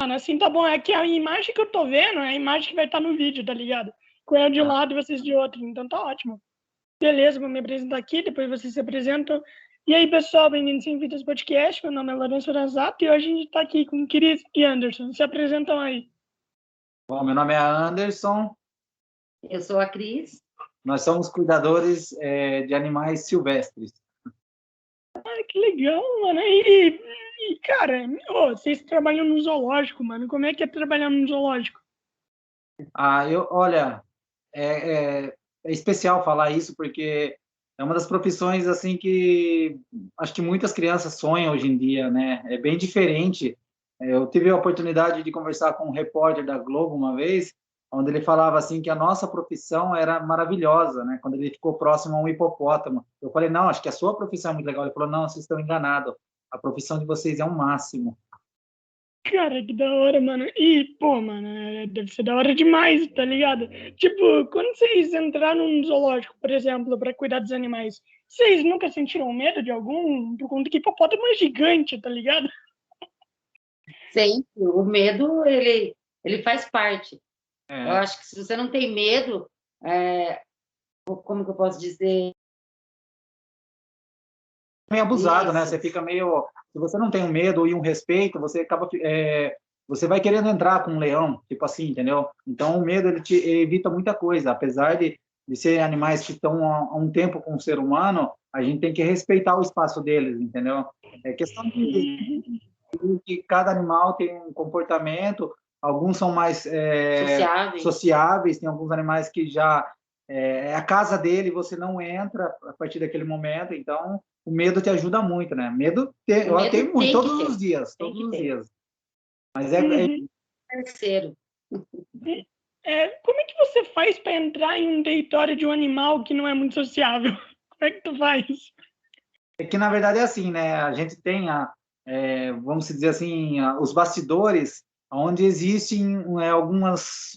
Mano, assim tá bom. É que a imagem que eu tô vendo é a imagem que vai estar no vídeo, tá ligado? Com eu de um lado e vocês de outro. Então tá ótimo. Beleza, vou me apresentar aqui, depois vocês se apresentam. E aí, pessoal, bem-vindos ao Vidas Podcast. Meu nome é Lourenço Razato e hoje a gente tá aqui com o Chris e Anderson. Se apresentam aí. Bom, meu nome é Anderson. Eu sou a Cris. Nós somos cuidadores de animais silvestres. Ah, que legal, mano. Cara, vocês trabalham no zoológico, mano. Como é que é trabalhar no zoológico? Olha, é especial falar isso porque é uma das profissões assim que acho que muitas crianças sonham hoje em dia, né? É bem diferente. Eu tive a oportunidade de conversar com um repórter da Globo uma vez, onde ele falava assim que a nossa profissão era maravilhosa, né? Quando ele ficou próximo a um hipopótamo. Eu falei, não, acho que a sua profissão é muito legal. Ele falou, não, vocês estão enganados. A profissão de vocês é um máximo. Cara, que da hora, mano. E, pô, mano, deve ser da hora demais, tá ligado? Tipo, quando vocês entraram no zoológico, por exemplo, pra cuidar dos animais, vocês nunca sentiram medo de algum? Por conta que hipopótamo é gigante, tá ligado? Sempre. O medo, ele faz parte. Eu acho que se você não tem medo, como que eu posso dizer? Meio abusado, Isso. né? Você fica meio... Se você não tem um medo e um respeito, você acaba... você vai querendo entrar com um leão, tipo assim, entendeu? Então, o medo, ele te evita muita coisa. Apesar de ser animais que estão há um tempo com o ser humano, a gente tem que respeitar o espaço deles, entendeu? É questão de que cada animal tem um comportamento, alguns são mais sociáveis, tem alguns animais que já é a casa dele, você não entra a partir daquele momento, então o medo te ajuda muito, né? Eu tenho muito, todos os dias. Mas terceiro. Como é que você faz para entrar em um território de um animal que não é muito sociável? Como é que tu faz? É que, na verdade, é assim, né? A gente tem, vamos dizer assim, os bastidores, onde existem algumas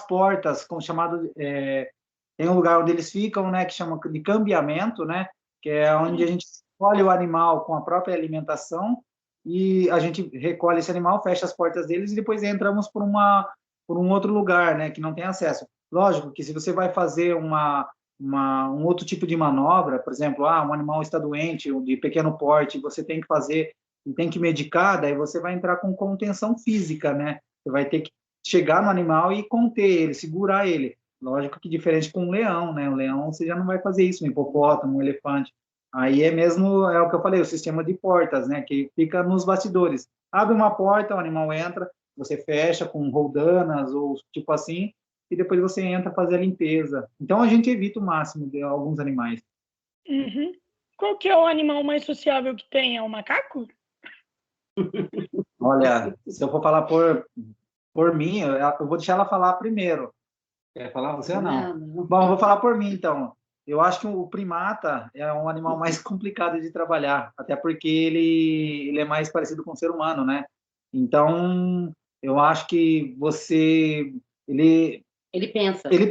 portas, como chamado... tem um lugar onde eles ficam, né? Que chama de cambiamento, né? Que é onde a gente escolhe o animal com a própria alimentação e a gente recolhe esse animal, fecha as portas deles e depois entramos por um outro lugar, né? Que não tem acesso. Lógico que se você vai fazer um outro tipo de manobra, por exemplo, um animal está doente, de pequeno porte, você tem que fazer, tem que medicar, daí você vai entrar com contenção física, né? Você vai ter que chegar no animal e conter ele, segurar ele. Lógico que diferente com um leão, né? Um leão você já não vai fazer isso, um hipopótamo, um elefante. Aí é o que eu falei, o sistema de portas, né? Que fica nos bastidores. Abre uma porta, o animal entra, você fecha com roldanas ou tipo assim, e depois você entra fazer a limpeza. Então, a gente evita o máximo de alguns animais. Uhum. Qual que é o animal mais sociável que tem? É o macaco? Olha, se eu for falar por mim, eu vou deixar ela falar primeiro. Quer falar você ou não? Bom, eu vou falar por mim, então. Eu acho que o primata é um animal mais complicado de trabalhar, até porque ele é mais parecido com o ser humano, né? Então, eu acho que ele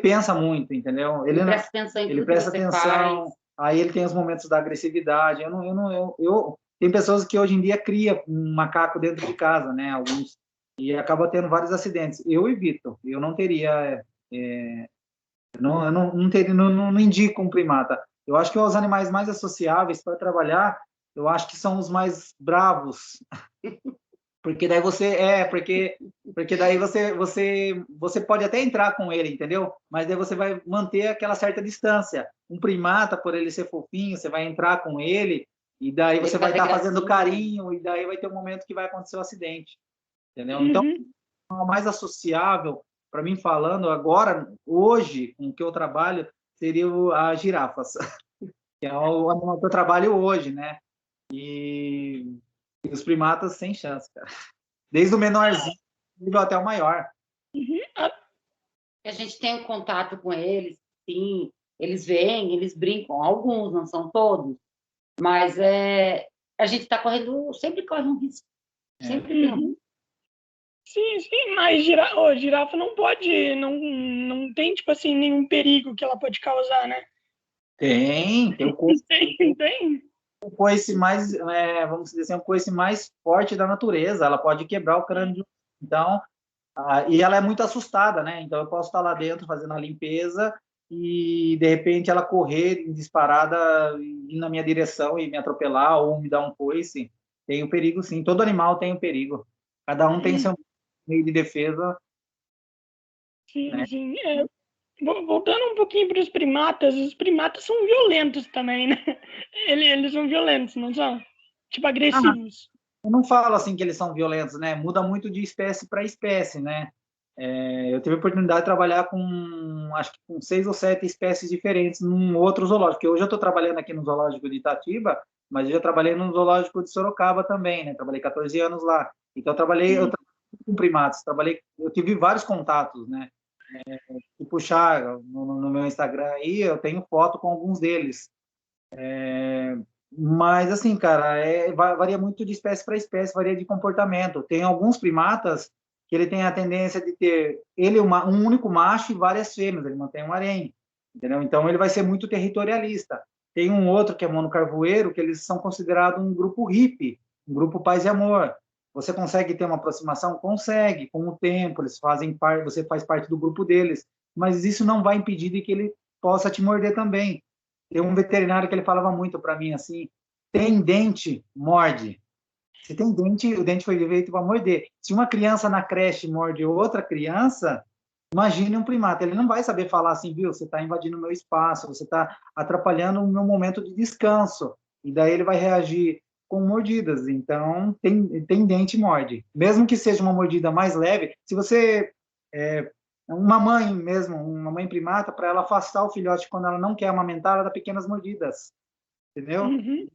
pensa muito, entendeu? Ele presta atenção em tudo presta que você atenção, faz. aí ele tem os momentos da agressividade. Tem pessoas que hoje em dia criam um macaco dentro de casa, né? Alguns, e acaba tendo vários acidentes. Eu evito, eu não teria... não indico um primata. Eu acho que os animais mais associáveis para trabalhar, eu acho que são os mais bravos. Porque daí porque daí você pode até entrar com ele, entendeu? Mas daí você vai manter aquela certa distância. Um primata, por ele ser fofinho, você vai entrar com ele e daí você vai estar fazendo carinho e daí vai ter um momento que vai acontecer o acidente, entendeu? Uhum. Então, o mais associável, para mim falando agora, hoje, com o que eu trabalho, seria as girafas, que é o animal que eu trabalho hoje, né? E os primatas sem chance, cara. Desde o menorzinho até o maior. Uhum. A gente tem um contato com eles, sim. Eles vêm, eles brincam. Alguns, não são todos. Mas a gente está sempre corre um risco. Sempre tem um risco. Sim, mas girafa não pode, não tem, tipo assim, nenhum perigo que ela pode causar, né? Tem o coice. Tem. O coice mais, vamos dizer assim, o coice mais forte da natureza. Ela pode quebrar o crânio Então, e ela é muito assustada, né? Então eu posso estar lá dentro fazendo a limpeza e de repente ela correr em disparada ir na minha direção e me atropelar ou me dar um coice. Tem o perigo, sim. Todo animal tem o perigo. Cada um tem seu meio de defesa, Sim, né? sim. Voltando um pouquinho para os primatas são violentos também, né? Eles são violentos, não são? Tipo, Ah, agressivos. eu não falo assim que eles são violentos, né? Muda muito de espécie para espécie, né? Eu tive a oportunidade de trabalhar com, acho que com 6 ou 7 espécies diferentes num outro zoológico. Porque hoje eu estou trabalhando aqui no zoológico de Itatiba, mas eu já trabalhei no zoológico de Sorocaba também, né? Trabalhei 14 anos lá. Então eu trabalhei com primatas, eu tive vários contatos, né? Se puxar no meu Instagram aí, eu tenho foto com alguns deles. Mas, assim, cara, varia muito de espécie para espécie, varia de comportamento. Tem alguns primatas que ele tem a tendência de ter um único macho e várias fêmeas, ele mantém um harém, entendeu? Então, ele vai ser muito territorialista. Tem um outro que é monocarvoeiro, que eles são considerados um grupo hippie, um grupo paz e amor. Você consegue ter uma aproximação? Consegue, com o tempo, eles fazem parte, você faz parte do grupo deles, mas isso não vai impedir de que ele possa te morder também. Tem um veterinário que ele falava muito para mim assim: tem dente, morde. Se tem dente, o dente foi feito para morder. Se uma criança na creche morde outra criança, imagine um primata. Ele não vai saber falar assim, viu? Você está invadindo o meu espaço, você está atrapalhando o meu momento de descanso. E daí ele vai reagir com mordidas. Então, tem dente, morde. Mesmo que seja uma mordida mais leve, se você uma mãe mesmo, uma mãe primata, para ela afastar o filhote quando ela não quer amamentar, ela dá pequenas mordidas, entendeu? Uhum.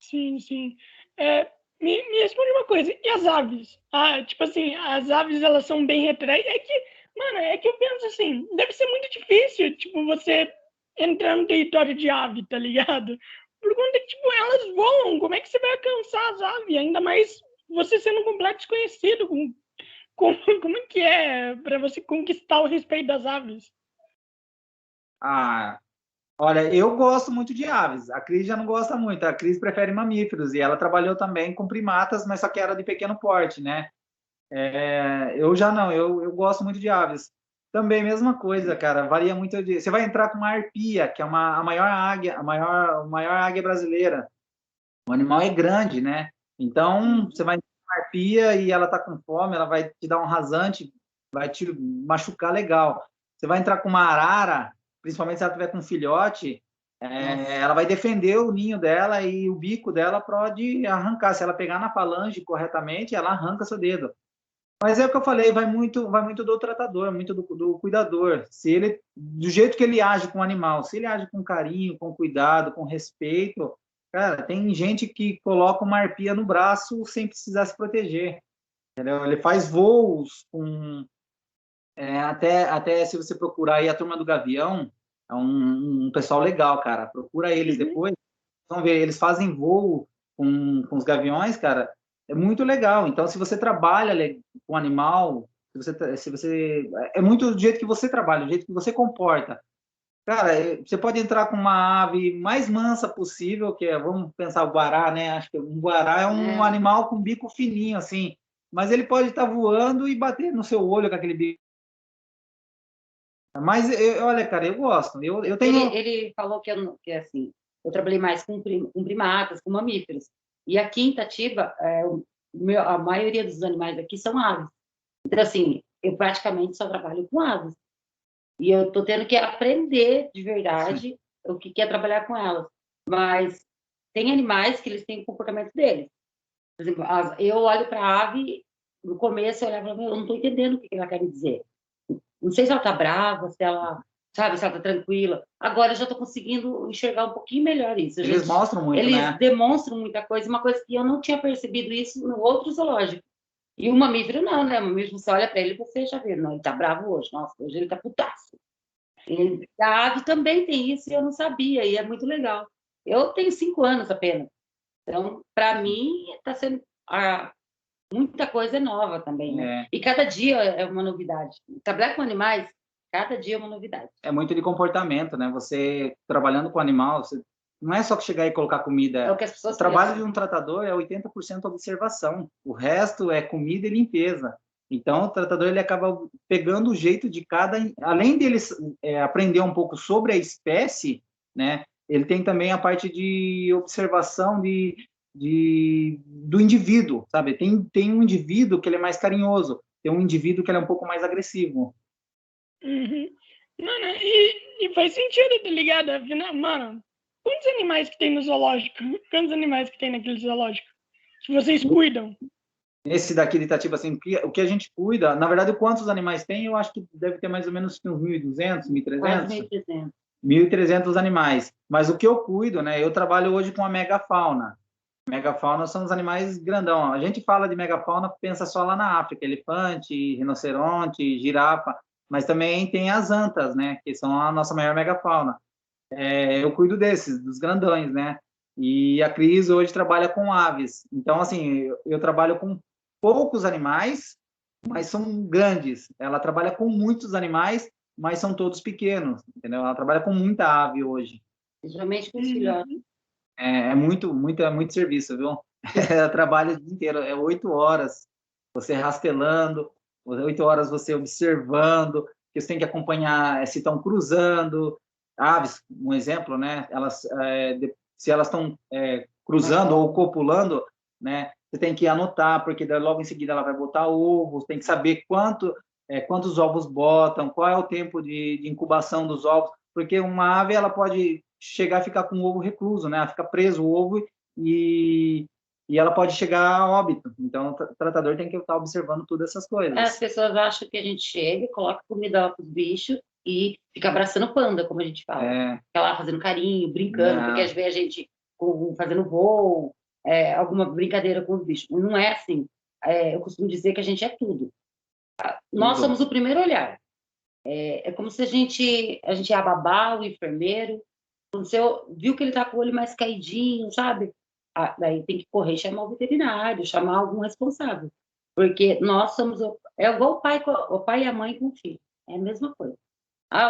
Sim, sim. É, me responde uma coisa, e as aves? Tipo assim, as aves, elas são bem retrais. Mano, é que eu penso assim, deve ser muito difícil, tipo, você entrar no território de ave, tá ligado? Por conta que, tipo, elas voam, como é que você vai alcançar as aves? Ainda mais você sendo um completo desconhecido, como é que é para você conquistar o respeito das aves? Ah, olha, eu gosto muito de aves. A Cris já não gosta muito. A Cris prefere mamíferos e ela trabalhou também com primatas, mas só que era de pequeno porte, né? Eu já não, eu gosto muito de aves. Também, mesma coisa, cara, varia muito de. Você vai entrar com uma arpia, que é a maior águia, a maior águia brasileira. O animal é grande, né? Então, você vai entrar com uma arpia e ela tá com fome, ela vai te dar um rasante, vai te machucar legal. Você vai entrar com uma arara, principalmente se ela tiver com um filhote, ela vai defender o ninho dela e o bico dela pode arrancar. Se ela pegar na falange corretamente, ela arranca seu dedo. Mas é o que eu falei, vai muito do tratador, muito do cuidador. Se ele, do jeito que ele age com o animal, se ele age com carinho, com cuidado, com respeito, cara, tem gente que coloca uma arpia no braço sem precisar se proteger, entendeu? Ele faz voos com, até se você procurar aí a Turma do Gavião, é um pessoal legal, cara. Procura eles depois, vão ver, eles fazem voo com os gaviões, cara, é muito legal. Então, se você trabalha com animal, se você é muito do jeito que você trabalha, do jeito que você comporta. Cara, você pode entrar com uma ave mais mansa possível, que é, vamos pensar o guará, né? Acho que um guará é um animal com bico fininho, assim, mas ele pode estar voando e bater no seu olho com aquele bico. Mas, olha, cara, eu gosto. Eu tenho. Ele falou que assim, eu trabalhei mais com primatas, com mamíferos. E aqui em Itatiba, a maioria dos animais aqui são aves. Então, assim, eu praticamente só trabalho com aves. E eu estou tendo que aprender de verdade o que é trabalhar com elas. Mas tem animais que eles têm o comportamento deles. Por exemplo, eu olho para a ave, no começo eu olhava e falava, eu não estou entendendo o que ela quer me dizer. Não sei se ela está brava, se ela, sabe, se ela está tranquila. Agora eu já estou conseguindo enxergar um pouquinho melhor isso. Eles mostram muito, eles né? demonstram muita coisa, uma coisa que eu não tinha percebido isso no outro zoológico. E o mamífero não, né? O mamífero, você olha para ele e você já vê, não, ele está bravo hoje, nossa, hoje ele está putaço. A ave também tem isso e eu não sabia, e é muito legal. Eu tenho 5 anos apenas. Então, para mim, está sendo muita coisa nova também, né? E cada dia é uma novidade. Trabalhar com animais, cada dia é uma novidade. É muito de comportamento, né? Você trabalhando com animal, não é só chegar e colocar comida. É o que as pessoas O trabalho pensam. de um tratador é 80% observação. O resto é comida e limpeza. Então, o tratador ele acaba pegando o jeito de cada... Além dele aprender um pouco sobre a espécie, né, ele tem também a parte de observação do indivíduo, sabe? Tem um indivíduo que ele é mais carinhoso, tem um indivíduo que ele é um pouco mais agressivo. Uhum. Mano, e faz sentido, tá ligado? Afinal, mano, quantos animais que tem no zoológico? Quantos animais que tem naquele zoológico? Que vocês cuidam? Esse daqui de Itatiba, assim, o que a gente cuida, na verdade, quantos animais tem, eu acho que deve ter mais ou menos uns 1.200, 1.300. 1.300 animais. Mas o que eu cuido, né? Eu trabalho hoje com a megafauna. Megafauna são os animais grandão. A gente fala de megafauna, pensa só lá na África, elefante, rinoceronte, girafa, mas também tem as antas, né? Que são a nossa maior megafauna. Eu cuido desses, dos grandões, né? E a Cris hoje trabalha com aves. Então, assim, eu trabalho com poucos animais, mas são grandes. Ela trabalha com muitos animais, mas são todos pequenos, entendeu? Ela trabalha com muita ave hoje. Principalmente com os filhotes. É muito serviço, viu? Ela trabalha o dia inteiro, 8 horas você rastelando, 8 horas você observando, que você tem que acompanhar se estão cruzando. Aves, um exemplo, né? Se elas estão cruzando ou copulando, né? Você tem que anotar, porque logo em seguida ela vai botar ovos, tem que saber quantos ovos botam, qual é o tempo de incubação dos ovos, porque uma ave ela pode chegar a ficar com o ovo recluso, né? Ela fica preso o ovo e ela pode chegar a óbito. Então, o tratador tem que estar observando todas essas coisas. As pessoas acham que a gente chega, coloca comida lá para os bichos e fica abraçando panda, como a gente fala. Fica lá fazendo carinho, brincando, porque às vezes a gente fazendo voo, alguma brincadeira com os bichos. Não é assim. Eu costumo dizer que a gente é tudo. Nós somos o primeiro olhar. É como se a gente é a babá, o enfermeiro. Quando você viu que ele está com o olho mais caidinho, sabe? Daí tem que correr e chamar o veterinário, chamar algum responsável. Porque nós somos... É igual o pai e a mãe com o filho. É a mesma coisa.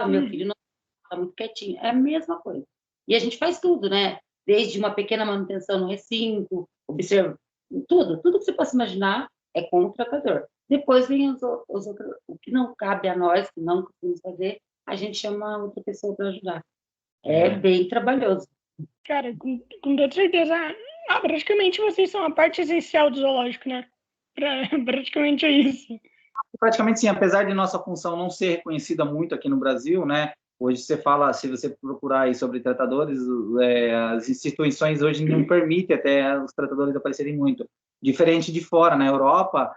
O meu filho não está muito quietinho. É a mesma coisa. E a gente faz tudo, né? Desde uma pequena manutenção no recinto, observa tudo que você possa imaginar é com o tratador. Depois vem os outros, o que não cabe a nós, que não conseguimos fazer, a gente chama outra pessoa para ajudar. É bem trabalhoso. Cara, com toda certeza. Praticamente vocês são a parte essencial do zoológico, né? Praticamente é isso. Praticamente sim, apesar de nossa função não ser reconhecida muito aqui no Brasil, né? Hoje você fala, se você procurar aí sobre tratadores, as instituições hoje não permitem até os tratadores aparecerem muito. Diferente de fora, na Europa,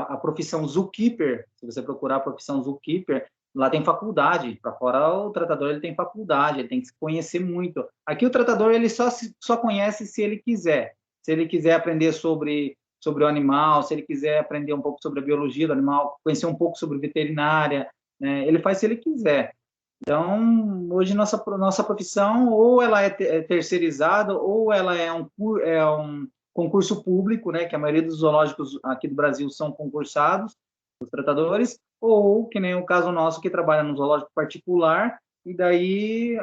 a profissão zookeeper, se você procurar a profissão zookeeper, lá tem faculdade. Para fora, o tratador ele tem faculdade, ele tem que se conhecer muito. Aqui o tratador ele só conhece se ele quiser. Se ele quiser aprender sobre o animal, se ele quiser aprender um pouco sobre a biologia do animal, conhecer um pouco sobre veterinária, né? Ele faz se ele quiser. Então, hoje nossa profissão ou ela é terceirizada ou ela é um concurso público, né? Que a maioria dos zoológicos aqui do Brasil são concursados, os tratadores, ou que nem o caso nosso que trabalha no zoológico particular e daí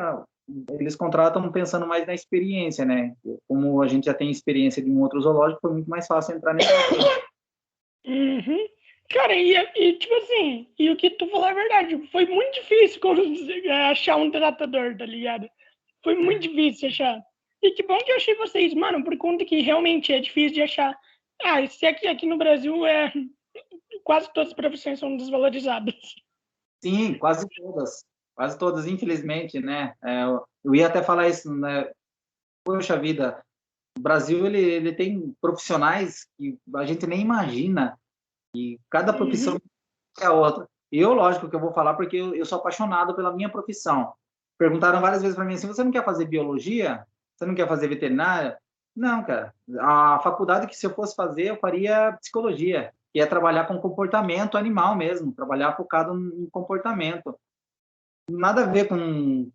eles contratam pensando mais na experiência, né? Como a gente já tem experiência de um outro zoológico, foi muito mais fácil entrar nesse Uhum. Cara, e tipo assim, e o que tu falou é verdade, foi muito difícil achar um tratador, tá ligado? Foi muito difícil achar. E que bom que eu achei vocês, mano, por conta que realmente é difícil de achar. Se aqui no Brasil quase todas as profissões são desvalorizadas. Sim, quase todas, infelizmente, né? Eu ia até falar isso, né? Poxa vida, o Brasil ele tem profissionais que a gente nem imagina e cada profissão é a outra. Eu, lógico que eu vou falar porque eu sou apaixonado pela minha profissão. Perguntaram várias vezes para mim assim, você não quer fazer biologia? Você não quer fazer veterinária? Não, cara. A faculdade que se eu fosse fazer, eu faria psicologia, que é trabalhar com comportamento animal mesmo, trabalhar focado em comportamento. Nada a ver com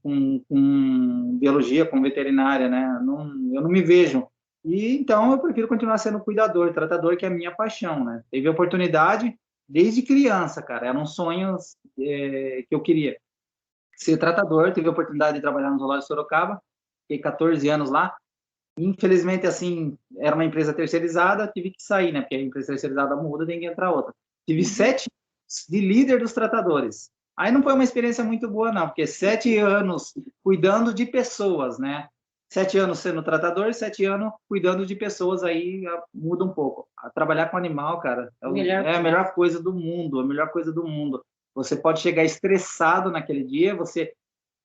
biologia, com veterinária, né? Eu não me vejo. E então eu prefiro continuar sendo cuidador, tratador, que é a minha paixão, né? Teve oportunidade desde criança, cara. Era um sonho que eu queria ser tratador. Tive a oportunidade de trabalhar no Zoológico de Sorocaba, fiquei 14 anos lá. Infelizmente, assim, era uma empresa terceirizada, tive que sair, né? Porque a empresa terceirizada muda, tem que entrar outra. Tive 7 anos de líder dos tratadores. Aí não foi uma experiência muito boa, não, porque 7 anos cuidando de pessoas, né? 7 anos sendo tratador, 7 anos cuidando de pessoas, aí muda um pouco. Trabalhar com animal, cara, é a melhor coisa do mundo, a melhor coisa do mundo. Você pode chegar estressado naquele dia, você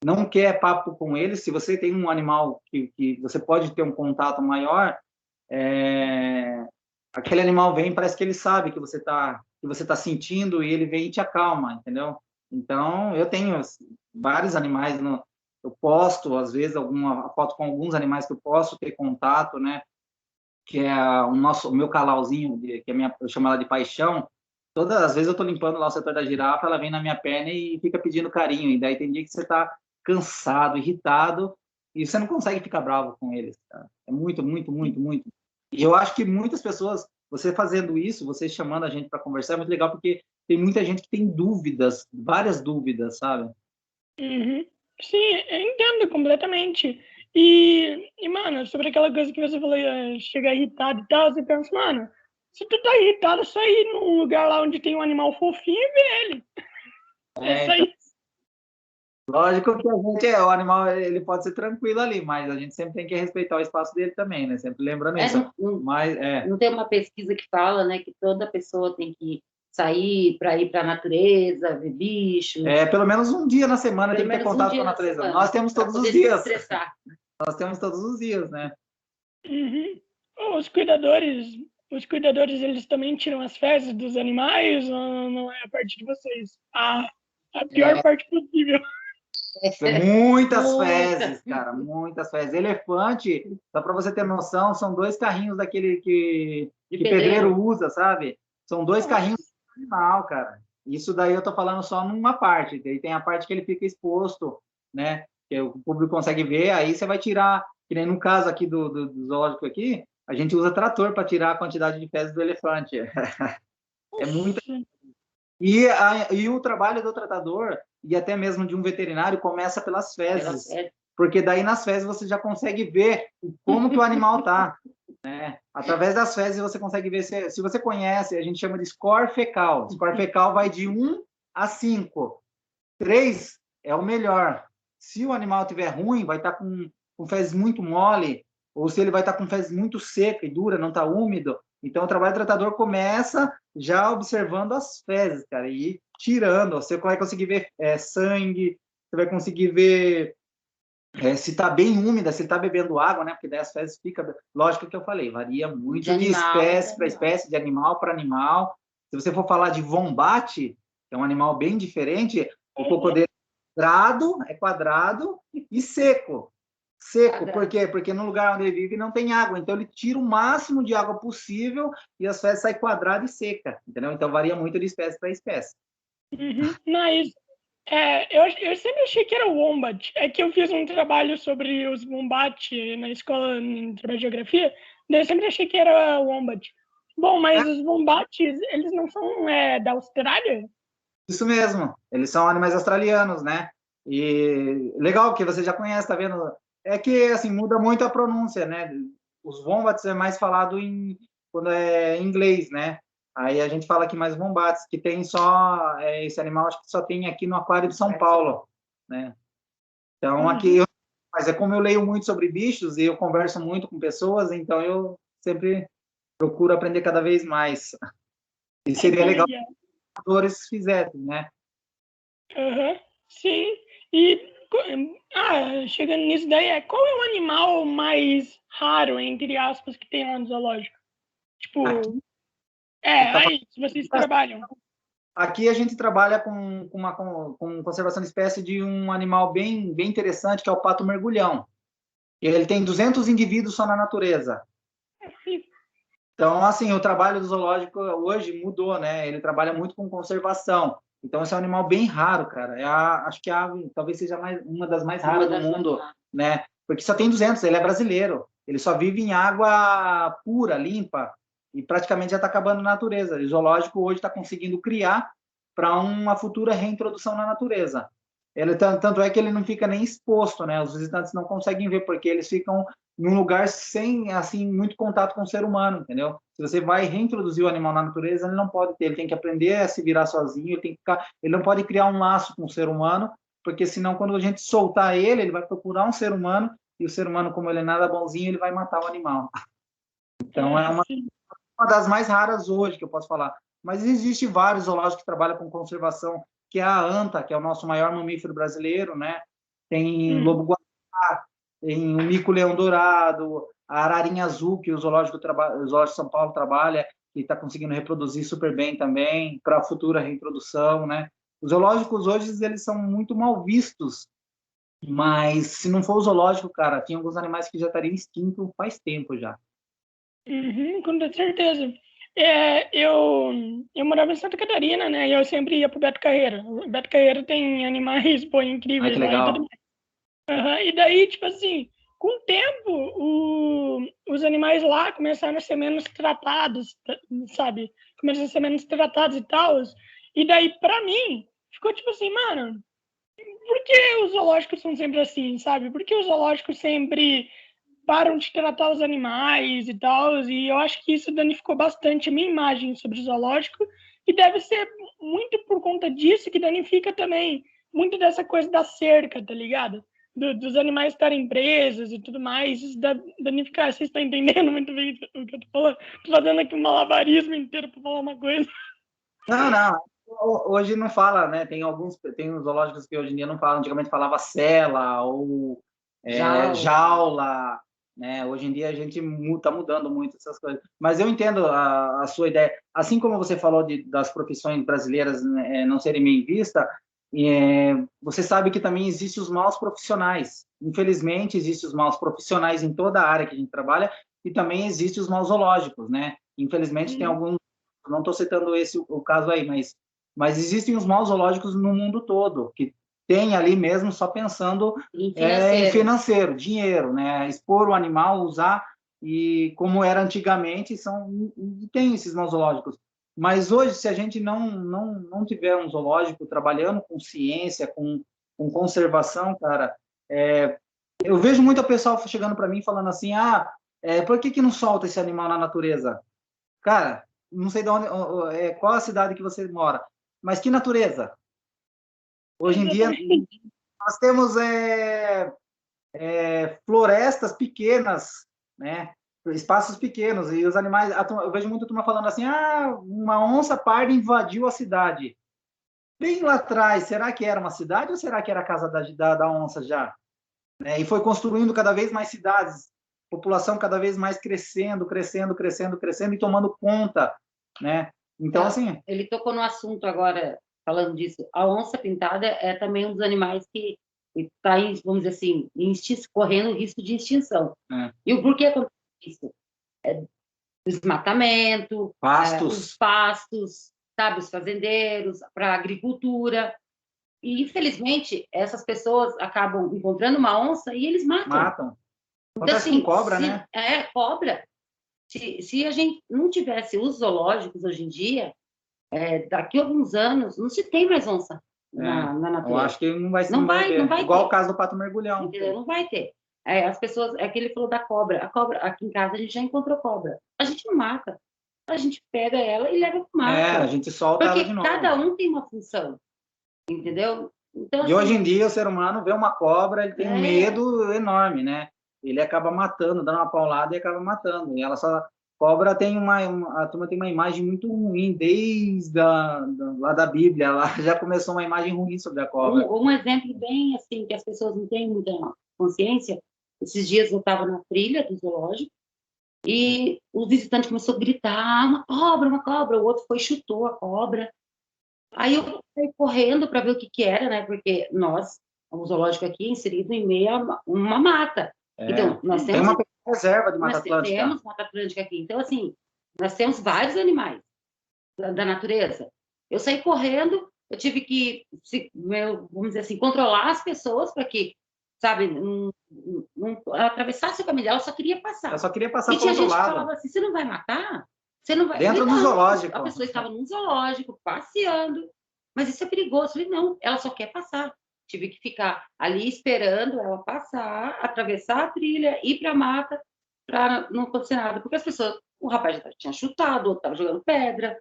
não quer papo com ele. Se você tem um animal que você pode ter um contato maior, aquele animal vem, parece que ele sabe que você tá sentindo e ele vem e te acalma, entendeu? Então, eu tenho vários animais, eu posto, às vezes, alguma foto com alguns animais que eu posso ter contato, né? Que é o meu calauzinho, que eu chamo ela de paixão. Todas as vezes eu estou limpando lá o setor da girafa, ela vem na minha perna e fica pedindo carinho. E daí tem dia que você está cansado, irritado, e você não consegue ficar bravo com eles, cara. É muito, muito, muito, muito. E eu acho que muitas pessoas, você fazendo isso, você chamando a gente para conversar, é muito legal, porque tem muita gente que tem dúvidas, várias dúvidas, sabe? Uhum. Sim, eu entendo completamente. Mano, sobre aquela coisa que você falou, chegar irritado e tal, você pensa, mano, se tu tá irritado, é só ir num lugar lá onde tem um animal fofinho e ver ele. É só Então, isso. lógico que o animal, ele pode ser tranquilo ali, mas a gente sempre tem que respeitar o espaço dele também, né? Sempre lembrando isso. Não tem uma pesquisa que fala, né, que toda pessoa tem que sair para ir para a natureza, ver bicho. Pelo menos um dia na semana tem que ter contato com a natureza. Nós temos todos os dias. Nós temos todos os dias, né? Uhum. Os cuidadores, eles também tiram as fezes dos animais ou não é a parte de vocês? A pior parte possível. Muitas fezes, cara, muitas fezes. Elefante, só para você ter noção, são 2 carrinhos daquele que pedreiro usa, sabe? São 2 carrinhos de animal, cara. Isso daí eu tô falando só numa parte. Daí tem a parte que ele fica exposto, né? Que o público consegue ver. Aí você vai tirar, que nem no caso aqui do zoológico aqui, a gente usa trator para tirar a quantidade de fezes do elefante. É muita. E o trabalho do tratador e até mesmo de um veterinário começa pelas fezes, porque daí nas fezes você já consegue ver como que o animal tá, né? Através das fezes você consegue ver se você conhece, a gente chama de score fecal. Score fecal vai de 1 a 5. 3 é o melhor. Se o animal tiver ruim, vai estar com fezes muito mole, ou se ele vai estar com fezes muito seca e dura, não está úmido. Então, o trabalho do tratador começa já observando as fezes, cara, e tirando. Você vai conseguir ver sangue, você vai conseguir ver se está bem úmida, se ele está bebendo água, né? Porque daí as fezes ficam... Lógico que eu falei, varia muito de espécie para espécie, de animal para animal. Se você for falar de vombate, que é um animal bem diferente, o cocô dele é quadrado e seco. Seco, por quê? Porque no lugar onde ele vive não tem água, então ele tira o máximo de água possível e as fezes saem quadrada e seca, entendeu? Então varia muito de espécie para espécie. Uhum. Mas eu sempre achei que era o wombat. É que eu fiz um trabalho sobre os wombat na escola de geografia, daí eu sempre achei que era o wombat. Bom, mas os wombats, eles não são da Austrália? Isso mesmo, eles são animais australianos, né? E legal que você já conhece, tá vendo? É que, assim, muda muito a pronúncia, né? Os wombats é mais falado quando é em inglês, né? Aí a gente fala aqui mais wombats, que tem só... esse animal acho que só tem aqui no Aquário de São Paulo, né? Então, aqui... Mas é como eu leio muito sobre bichos e eu converso muito com pessoas, então eu sempre procuro aprender cada vez mais. E seria legal se os atores fizessem, né? Sim. Chegando nisso daí, qual é o animal mais raro, entre aspas, que tem lá no zoológico? Tipo, aí, se vocês trabalham. Aqui a gente trabalha com conservação de espécie de um animal bem, bem interessante, que é o pato mergulhão. Ele tem 200 indivíduos só na natureza. Então, assim, o trabalho do zoológico hoje mudou, né? Ele trabalha muito com conservação. Então, esse é um animal bem raro, cara. Acho que a ave talvez seja uma das mais raras do mundo, né? Porque só tem 200, ele é brasileiro. Ele só vive em água pura, limpa, e praticamente já está acabando na natureza. O zoológico hoje está conseguindo criar para uma futura reintrodução na natureza. Tanto é que ele não fica nem exposto, né? Os visitantes não conseguem ver, porque eles ficam num lugar sem, assim, muito contato com o ser humano, entendeu? Se você vai reintroduzir o animal na natureza, ele não pode ter, ele tem que aprender a se virar sozinho, ele não pode criar um laço com o ser humano, porque senão, quando a gente soltar ele vai procurar um ser humano, e o ser humano, como ele é nada bonzinho, ele vai matar o animal. Então, é uma das mais raras hoje que eu posso falar. Mas existe vários zoológicos que trabalham com conservação, que é a ANTA, que é o nosso maior mamífero brasileiro, né? Tem lobo-guará, tem o mico-leão dourado, a ararinha azul, que o Zoológico de São Paulo trabalha, que está conseguindo reproduzir super bem também, para a futura reintrodução, né? Os zoológicos hoje, eles são muito mal vistos, mas se não for o zoológico, cara, tinha alguns animais que já estariam extintos faz tempo já. Com certeza. Eu morava em Santa Catarina, né? E eu sempre ia pro Beto Carreiro. O Beto Carreiro tem animais, pô, incríveis que lá legal. e tudo mais. E daí, tipo assim, com o tempo, os animais lá começaram a ser menos tratados, sabe? Começaram a ser menos tratados e tal. E daí, pra mim, ficou tipo assim, mano, por que os zoológicos são sempre assim, sabe? Por que os zoológicos sempre param de tratar os animais e tal, e eu acho que isso danificou bastante a minha imagem sobre o zoológico, e deve ser muito por conta disso que danifica também muito dessa coisa da cerca, tá ligado? Dos animais estarem presos e tudo mais, isso danificar. Vocês estão entendendo muito bem o que eu tô falando? Tô fazendo aqui um malabarismo inteiro para falar uma coisa. Não. Hoje não fala, né? Tem uns zoológicos que hoje em dia não falam. Antigamente falava cela ou jaula, né? Hoje em dia a gente está mudando muito essas coisas. Mas eu entendo a sua ideia. Assim como você falou das profissões brasileiras, né, não serem bem vistas, você sabe que também existem os maus profissionais. Infelizmente, existem os maus profissionais em toda a área que a gente trabalha e também existem os maus zoológicos, né? Infelizmente, tem alguns, não estou citando o caso aí, mas existem os maus zoológicos no mundo todo, que tem ali mesmo só pensando em financeiro, dinheiro, né? Expor o animal, usar, e como era antigamente, tem esses maus zoológicos. Mas hoje, se a gente não tiver um zoológico trabalhando com ciência, com conservação, cara, eu vejo muito pessoal chegando para mim falando assim, por que não solta esse animal na natureza? Cara, não sei de onde, qual a cidade que você mora, mas que natureza? Hoje em dia, nós temos florestas pequenas, né? Espaços pequenos, e os animais, eu vejo muita turma falando assim, uma onça parda invadiu a cidade. Bem lá atrás, será que era uma cidade ou será que era a casa da onça já? E foi construindo cada vez mais cidades, população cada vez mais crescendo e tomando conta, né? Então, assim... Ele tocou no assunto agora, falando disso. A onça pintada é também um dos animais que está, vamos dizer assim, correndo risco de extinção. E o porquê acontece isso? Desmatamento, os pastos, sabe, os fazendeiros, para a agricultura. E, infelizmente, essas pessoas acabam encontrando uma onça e eles matam. Então, assim, cobra, né? Cobra. Se a gente não tivesse os zoológicos hoje em dia, daqui a alguns anos, não se tem mais onça na natureza. Eu acho que não vai ter. Igual o caso do pato mergulhão. Entendeu? Não vai ter. As pessoas, que ele falou da cobra. A cobra, aqui em casa, a gente já encontrou cobra. A gente não mata. A gente pega ela e leva para o mato. A gente solta ela de novo. Porque cada um tem uma função. Entendeu? Então, e hoje em dia, o ser humano vê uma cobra, ele tem um medo enorme, né? Ele acaba matando, dando uma paulada e acaba matando. E cobra tem a turma tem uma imagem muito ruim, desde lá da Bíblia, lá já começou uma imagem ruim sobre a cobra. Um exemplo bem assim, que as pessoas não têm muita consciência, esses dias eu estava na trilha do zoológico e o visitante começou a gritar, uma cobra, o outro foi e chutou a cobra. Aí eu fui correndo para ver o que era, né? Porque o zoológico aqui é inserido em meio a uma mata. Então, nós temos uma reserva de Mata Atlântica. Nós temos Mata Atlântica aqui. Então, assim, nós temos vários animais da natureza. Eu saí correndo, eu tive que, vamos dizer assim, controlar as pessoas para que, sabe, não atravessasse o caminho dela, ela só queria passar. Ela só queria passar para o outro lado. E tinha gente que falava assim, você não vai matar? Você não vai... Dentro do zoológico. A pessoa estava num zoológico, passeando, mas isso é perigoso. Eu falei, não, ela só quer passar. Tive que ficar ali esperando ela passar, atravessar a trilha, ir para a mata, para não acontecer nada. Porque as pessoas, o rapaz já tinha chutado, o outro estava jogando pedra.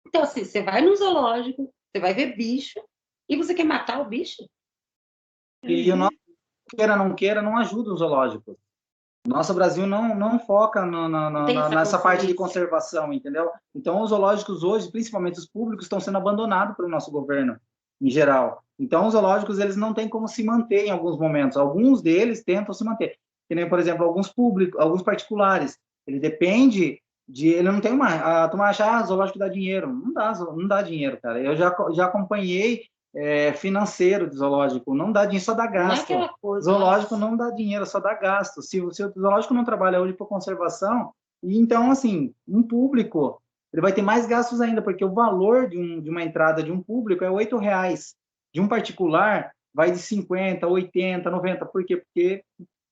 Então, assim, você vai no zoológico, você vai ver bicho, e você quer matar o bicho? E o nosso, queira não queira, não ajuda os zoológicos. Nosso Brasil não foca nessa parte de conservação, entendeu? Então, os zoológicos hoje, principalmente os públicos, estão sendo abandonados pelo nosso governo, em geral. Então, os zoológicos, eles não têm como se manter em alguns momentos. Alguns deles tentam se manter. Que nem, por exemplo, alguns públicos, alguns particulares. Ele depende de... Ele não tem uma... Tu vai achar, zoológico dá dinheiro. Não dá dinheiro, cara. Eu já acompanhei financeiro de zoológico. Não dá dinheiro, só dá gasto. Não é aquela coisa, Zoológico não dá dinheiro, só dá gasto. Se o zoológico não trabalha hoje por conservação, e então, assim, um público, ele vai ter mais gastos ainda, porque o valor de uma entrada de um público é R$8. De um particular, vai de 50, 80, 90. Por quê? Porque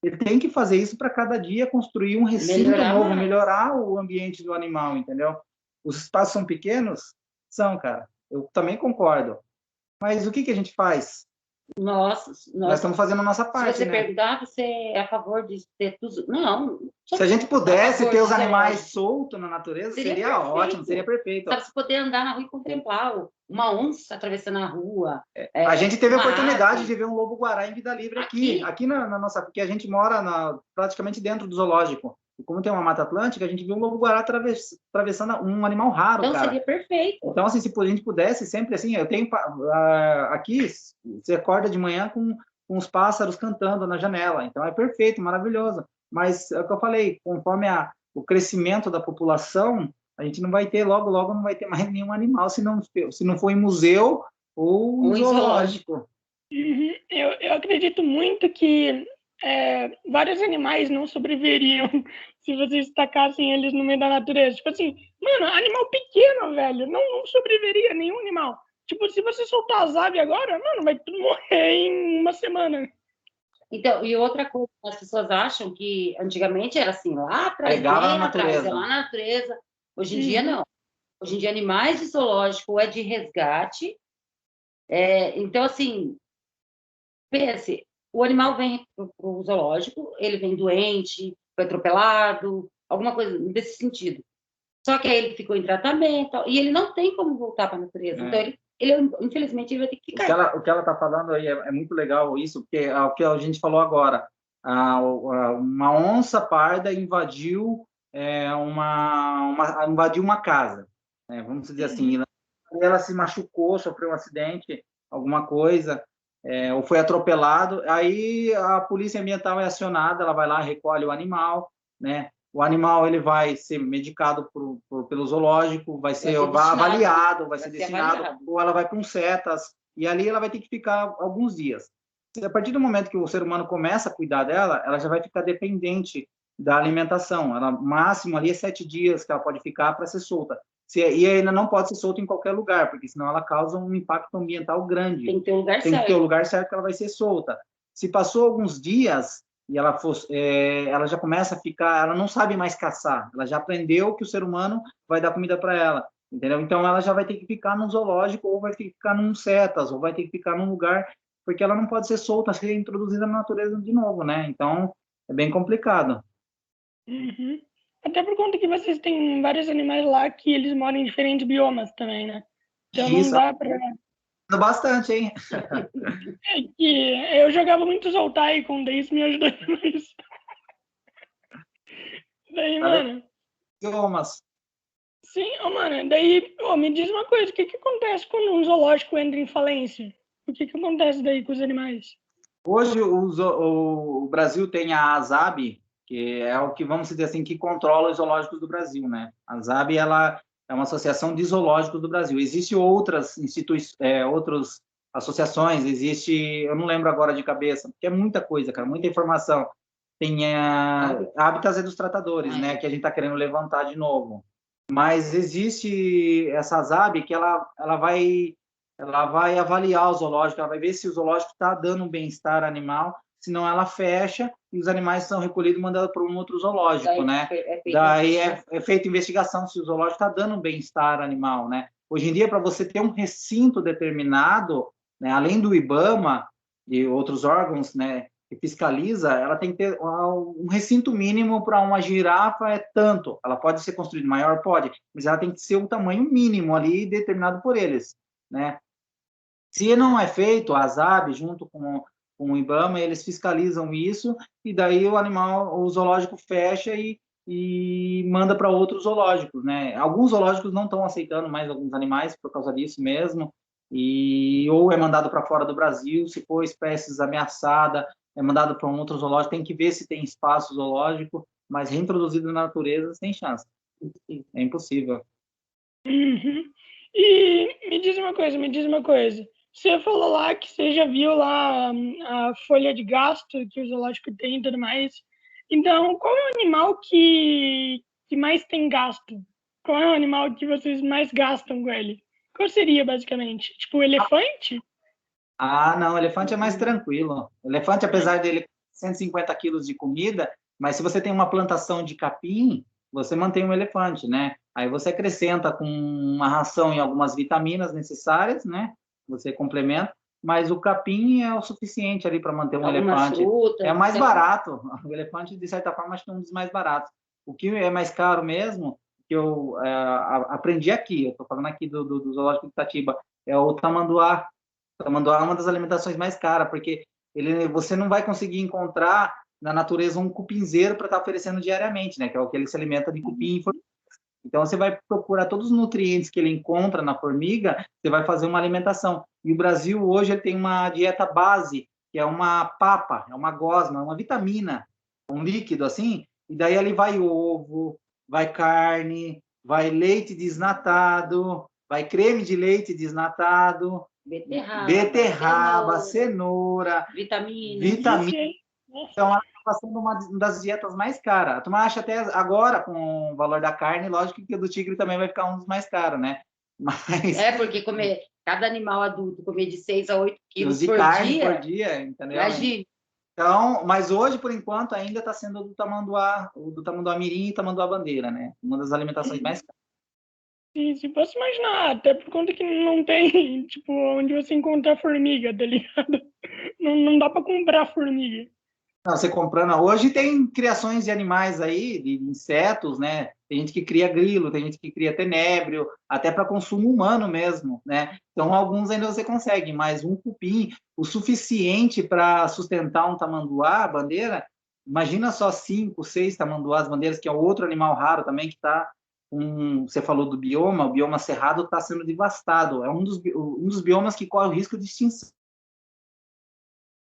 ele tem que fazer isso para cada dia construir um recinto novo, melhorar o ambiente do animal, entendeu? Os espaços são pequenos? São, cara. Eu também concordo. Mas o que a gente faz? Nós estamos fazendo a nossa parte, se você né? perguntar, você é a favor de ter tudo... Não. Se a gente pudesse ter os animais soltos na natureza, seria ótimo, seria perfeito. Sabe, se poder andar na rua e contemplar uma onça atravessando a rua. A gente teve a oportunidade de ver um lobo-guará em vida livre aqui na nossa... Porque a gente mora praticamente dentro do zoológico. E como tem uma Mata Atlântica, a gente viu um lobo-guará atravessando um animal raro, então, cara. Seria perfeito. Então, assim, se a gente pudesse, sempre assim, eu tenho... aqui, você acorda de manhã com os pássaros cantando na janela. Então, é perfeito, maravilhoso. Mas, é o que eu falei, conforme o crescimento da população, a gente não vai ter, logo não vai ter mais nenhum animal, se não for em museu ou em zoológico. Uhum. Eu acredito muito que vários animais não sobreviveriam se vocês tacassem eles no meio da natureza. Tipo assim, mano, animal pequeno, velho, não sobreviveria nenhum animal. Tipo, se você soltar as aves agora, mano, vai tudo morrer em uma semana. Então, e outra coisa, as pessoas acham que antigamente era assim, lá atrás, pegava na natureza. lá na natureza. Hoje em dia, não. Hoje em dia, animais de zoológico é de resgate. Então, assim, pense, o animal vem para o zoológico, ele vem doente, foi atropelado, alguma coisa desse sentido. Só que aí ele ficou em tratamento e ele não tem como voltar para a natureza. Então, ele, infelizmente, ele vai ter que ficar. O que ela está falando aí é muito legal isso, porque é o que a gente falou agora. Uma onça parda invadiu invadiu uma casa, né? Vamos dizer assim. Ela se machucou, sofreu um acidente, alguma coisa, ou foi atropelado. Aí a polícia ambiental é acionada, ela vai lá, recolhe o animal, né? O animal ele vai ser medicado pelo zoológico, vai ser avaliado, vai ser destinado, ou ela vai para um CETAS, e ali ela vai ter que ficar alguns dias. A partir do momento que o ser humano começa a cuidar dela, ela já vai ficar dependente da alimentação. Ela, máximo ali é 7 dias que ela pode ficar para ser solta. E ainda não pode ser solta em qualquer lugar, porque senão ela causa um impacto ambiental grande. Tem que ter um lugar certo. Tem que ter o lugar certo que ela vai ser solta. Se passou alguns dias e ela já começa a ficar, ela não sabe mais caçar, ela já aprendeu que o ser humano vai dar comida para ela, entendeu? Então ela já vai ter que ficar num zoológico, ou vai ter que ficar num CETAS, ou vai ter que ficar num lugar, porque ela não pode ser solta, ser introduzida na natureza de novo, né? Então é bem complicado. Uhum. Até por conta que vocês têm vários animais lá que eles moram em diferentes biomas também, né? Então isso, não dá para... Bastante, hein? Eu jogava muito Zoltai com isso me ajudou demais. Daí, mano... Biomas. Sim, mano, daí, me diz uma coisa, o que acontece quando um zoológico entra em falência? O que acontece daí com os animais? Hoje o Brasil tem a ASAB, que é o que, vamos dizer assim, que controla os zoológicos do Brasil, né? A ASAB, ela é uma associação de zoológicos do Brasil. Existem outras outras associações, eu não lembro agora de cabeça, porque é muita coisa, cara, muita informação. Tem Hábitats é dos Tratadores, né? Que a gente está querendo levantar de novo. Mas existe essa ASAB que ela vai avaliar o zoológico, ela vai ver se o zoológico está dando um bem-estar animal, senão ela fecha e os animais são recolhidos e mandados para um outro zoológico, né? Daí é feita investigação se o zoológico está dando um bem-estar animal, né? Hoje em dia, para você ter um recinto determinado, né? Além do IBAMA e outros órgãos, né, que fiscaliza, ela tem que ter um recinto mínimo para uma girafa é tanto. Ela pode ser construída maior? Pode, mas ela tem que ser o tamanho mínimo ali determinado por eles, né? Se não é feito, a ASAB, junto com o IBAMA, eles fiscalizam isso, e daí o zoológico fecha e manda para outros zoológicos, né? Alguns zoológicos não estão aceitando mais alguns animais por causa disso mesmo, ou é mandado para fora do Brasil, se for espécies ameaçadas, é mandado para um outro zoológico, tem que ver se tem espaço zoológico, mas reintroduzido na natureza, sem chance. É impossível. Uhum. E me diz uma coisa. Você falou lá que você já viu lá a folha de gasto que o zoológico tem e tudo mais. Então, qual é o animal que mais tem gasto? Qual é o animal que vocês mais gastam com ele? Qual seria, basicamente? Tipo, o elefante? Ah, não, o elefante é mais tranquilo. O elefante, apesar dele 150 quilos de comida, mas se você tem uma plantação de capim, você mantém um elefante, né? Aí você acrescenta com uma ração e algumas vitaminas necessárias, né? Você complementa, mas o capim é o suficiente ali para manter um Algumas elefante. frutas. É mais barato. O elefante, de certa forma, acho que é um dos mais baratos. O que é mais caro mesmo, que eu aprendi aqui, eu estou falando aqui do Zoológico de Itatiba, é o tamanduá. Tamanduá é uma das alimentações mais caras, porque você não vai conseguir encontrar na natureza um cupinzeiro para estar oferecendo diariamente, né? Que é o que ele se alimenta de cupim. Então, você vai procurar todos os nutrientes que ele encontra na formiga, você vai fazer uma alimentação. E o Brasil, hoje, ele tem uma dieta base, que é uma papa, é uma gosma, uma vitamina, um líquido assim, e daí ali vai ovo, vai carne, vai leite desnatado, vai creme de leite desnatado, beterraba, cenoura, vitamina. Então, ela está sendo uma das dietas mais caras. A turma acha até agora, com o valor da carne, lógico que o do tigre também vai ficar um dos mais caros, né? Mas... porque cada animal adulto comer de 6 a 8 quilos de carne por dia, entendeu? Imagina. Então, mas hoje, por enquanto, ainda está sendo do tamanduá mirim e tamanduá bandeira, né? Uma das alimentações mais caras. Sim, posso imaginar, até por conta que não tem, tipo, onde você encontrar formiga, tá ligado? Não dá para comprar formiga. Não, você comprando... Hoje tem criações de animais aí, de insetos, né? Tem gente que cria grilo, tem gente que cria tenébrio, até para consumo humano mesmo, né? Então, alguns ainda você consegue, mas um cupim, o suficiente para sustentar um tamanduá, bandeira, imagina só 5, 6 tamanduás, bandeiras, que é outro animal raro também, que está... Você falou do bioma, o bioma cerrado está sendo devastado. É um dos biomas que corre o risco de extinção,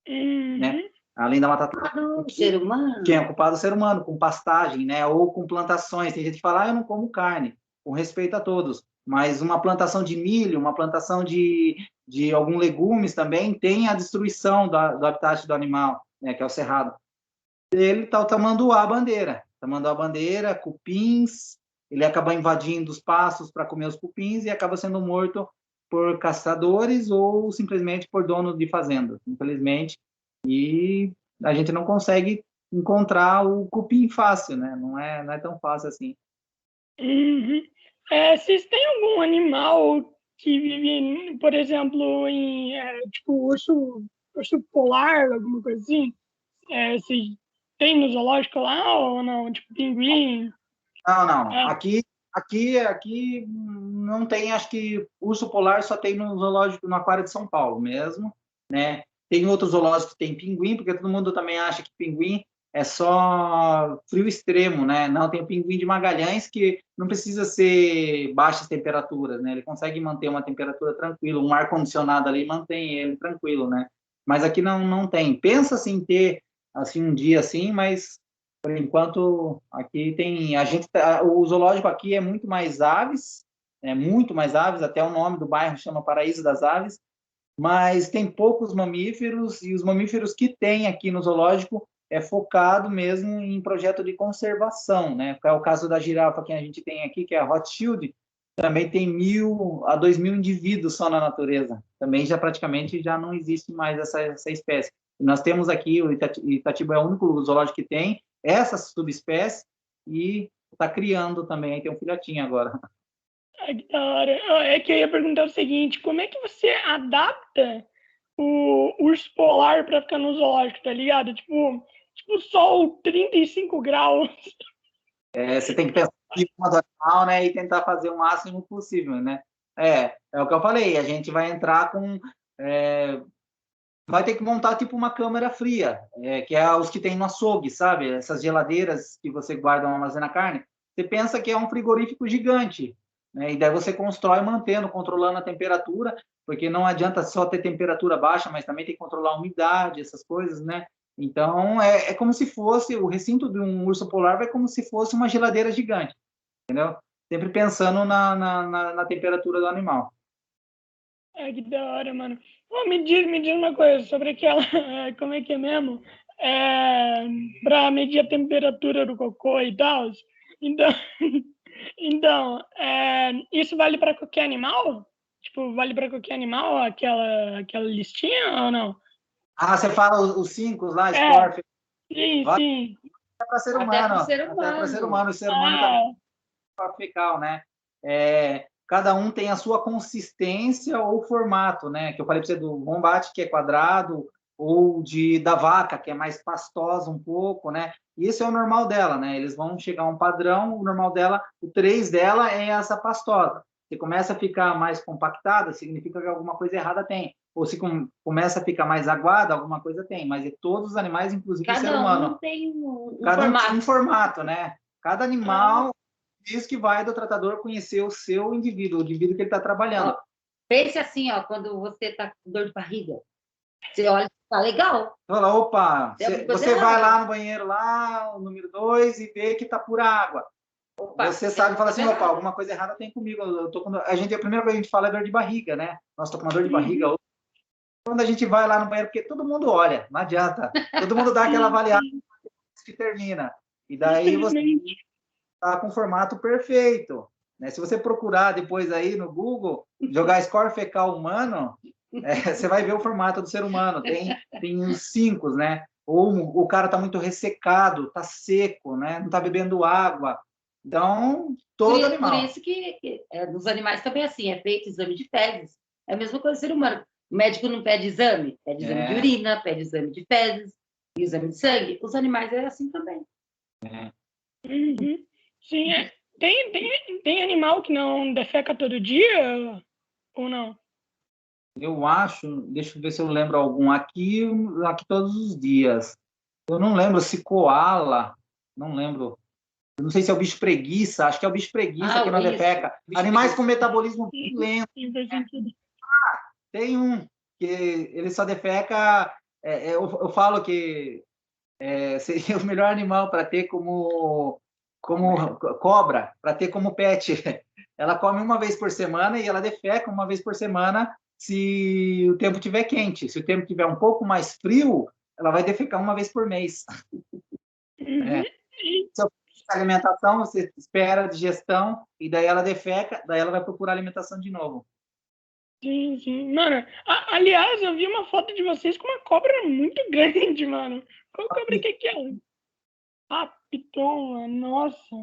né? Além da Mata Atlântica, ser humano. Quem é ocupado é o ser humano, com pastagem, né? Ou com plantações. Tem gente que fala, eu não como carne, com respeito a todos. Mas uma plantação de milho, uma plantação de algum legumes também tem a destruição do habitat do animal, né? Que é o cerrado. Ele está o tamanduá bandeira. Tamanduá bandeira, cupins, ele acaba invadindo os pastos para comer os cupins e acaba sendo morto por caçadores ou simplesmente por donos de fazendas, infelizmente. E a gente não consegue encontrar o cupim fácil, né? Não é tão fácil assim. Uhum. Vocês têm algum animal que vive, por exemplo, em tipo urso polar, alguma coisa assim? Vocês têm no zoológico lá ou não? Tipo pinguim? Não. Aqui não tem, acho que urso polar só tem no zoológico, no Aquário de São Paulo mesmo, né? Tem outros zoológicos que tem pinguim, porque todo mundo também acha que pinguim é só frio extremo, né? Não, tem o pinguim de Magalhães que não precisa ser baixas temperaturas, né? Ele consegue manter uma temperatura tranquila, um ar-condicionado ali mantém ele tranquilo, né? Mas aqui não tem. Pensa assim em ter assim um dia assim, mas por enquanto aqui tem o zoológico aqui é muito mais aves, até o nome do bairro chama Paraíso das Aves, mas tem poucos mamíferos, e os mamíferos que tem aqui no zoológico é focado mesmo em projeto de conservação, né? É o caso da girafa que a gente tem aqui, que é a Rothschild, também tem 1.000 a 2.000 indivíduos só na natureza. Também praticamente já não existe mais essa espécie. Nós temos aqui, o Itatiba é o único zoológico que tem essa subespécie e está criando também, tem um filhotinho agora. Que da hora. É que eu ia perguntar o seguinte, como é que você adapta o urso polar pra ficar no zoológico, tá ligado? Tipo sol 35 graus. Você tem que pensar em cima do animal, né? E tentar fazer o máximo possível, né? É o que eu falei. A gente vai entrar com... vai ter que montar tipo uma câmara fria, que é os que tem no açougue, sabe? Essas geladeiras que você guarda ou armazena carne. Você pensa que é um frigorífico gigante, né? E daí você constrói mantendo, controlando a temperatura, porque não adianta só ter temperatura baixa, mas também tem que controlar a umidade, essas coisas, né? Então, é como se fosse, o recinto de um urso polar vai como se fosse uma geladeira gigante, entendeu? Sempre pensando na temperatura do animal. Que da hora, mano. Pô, me diz uma coisa sobre aquela. Como é que é mesmo? É, pra medir a temperatura do cocô e tal. Então, isso vale para qualquer animal? Tipo, vale para qualquer animal aquela listinha ou não? Ah, você fala os 5 lá, É, Scorpion, sim, vai sim. para ser Até humano, para o ser até para ser humano. humano, o ser humano também Ah, é fecal, né? Cada um tem a sua consistência ou formato, né? Que eu falei para você do bombate, que é quadrado, ou da vaca, que é mais pastosa um pouco, né? E esse é o normal dela, né? Eles vão chegar a um padrão, o normal dela, o 3 dela é essa pastosa. Se começa a ficar mais compactada, significa que alguma coisa errada tem. Ou se começa a ficar mais aguada, alguma coisa tem. Mas é todos os animais, inclusive o ser Cada um humano. tem um Cada um tem formato. um formato, né? Cada ah, animal diz que vai do tratador conhecer o seu indivíduo, o indivíduo que ele está trabalhando. Ó, pense assim, ó, quando você está com dor de barriga, você olha e fala, legal, Fala, opa, tem alguma coisa você vai errada. lá no banheiro, lá, o número 2, e vê que está pura água. Opa, Você tem sabe e alguma fala coisa assim, opa, errada. alguma coisa errada tem comigo. A primeira coisa que a gente fala é dor de barriga, né? Nossa, tô com uma dor de barriga. uhum, Quando a gente vai lá no banheiro, porque todo mundo olha, não adianta. Todo mundo dá aquela sim, avaliada sim. que termina. E daí você Infelizmente. está com o formato perfeito. Né? Se você procurar depois aí no Google, jogar score fecal humano, você vai ver o formato do ser humano. Tem os 5, né? Ou o cara está muito ressecado, está seco, né? Não está bebendo água. Então, todo Por animal. isso que nos animais também é assim, é feito exame de fezes. É a mesma coisa do ser humano. O médico não pede exame de É, urina, pede exame de fezes, e exame de sangue. Os animais é assim também. Uhum. Sim, tem animal que não defeca todo dia ou não? eu acho, deixa eu ver se eu lembro algum aqui todos os dias. Eu não lembro se koala, não lembro. Eu não sei se é o bicho preguiça, acho que é o bicho preguiça Ah, que não isso. defeca. Bicho Animais com preguiça. metabolismo bem Sim, lento. sim, faz sentido. Tem um que ele só defeca. Eu falo que seria o melhor animal para ter como cobra, para ter como pet. Ela come uma vez por semana e ela defeca uma vez por semana se o tempo estiver quente. Se o tempo estiver um pouco mais frio, ela vai defecar uma vez por mês. Uhum. É. Se a alimentação, você espera a digestão e daí ela defeca, daí ela vai procurar alimentação de novo. Sim, sim. Mano, aliás, eu vi uma foto de vocês com uma cobra muito grande, mano. Qual cobra que é? Ah, piton, nossa.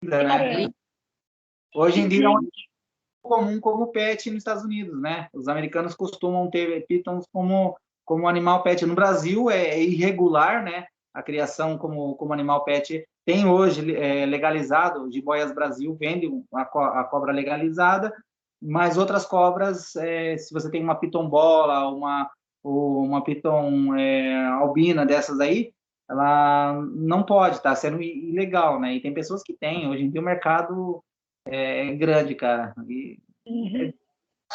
Né? Cara, Hoje em dia é um gigante. comum como pet nos Estados Unidos, né? Os americanos costumam ter pitons como animal pet. No Brasil é irregular, né? A criação como animal pet tem hoje legalizado. O Jiboias Brasil vende a cobra legalizada, mas outras cobras, se você tem uma piton-bola, uma piton albina dessas aí, ela não pode, tá sendo ilegal, né? E tem pessoas que têm. Hoje em dia o mercado é grande, cara. Uhum.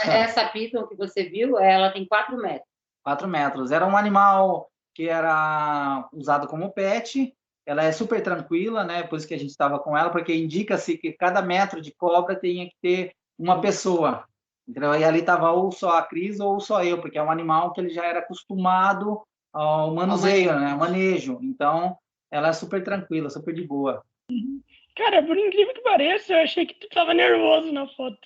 Essa piton que você viu, ela tem 4 metros. 4 metros. Era um animal que era usado como pet. Ela é super tranquila, né? Por isso que a gente estava com ela, porque indica-se que cada metro de cobra tinha que ter uma pessoa. Então, e ali estava ou só a Cris ou só eu, porque é um animal que ele já era acostumado ao manuseio, né? Manejo. Então, ela é super tranquila, super de boa. Cara, por incrível que pareça, eu achei que tu tava nervoso na foto.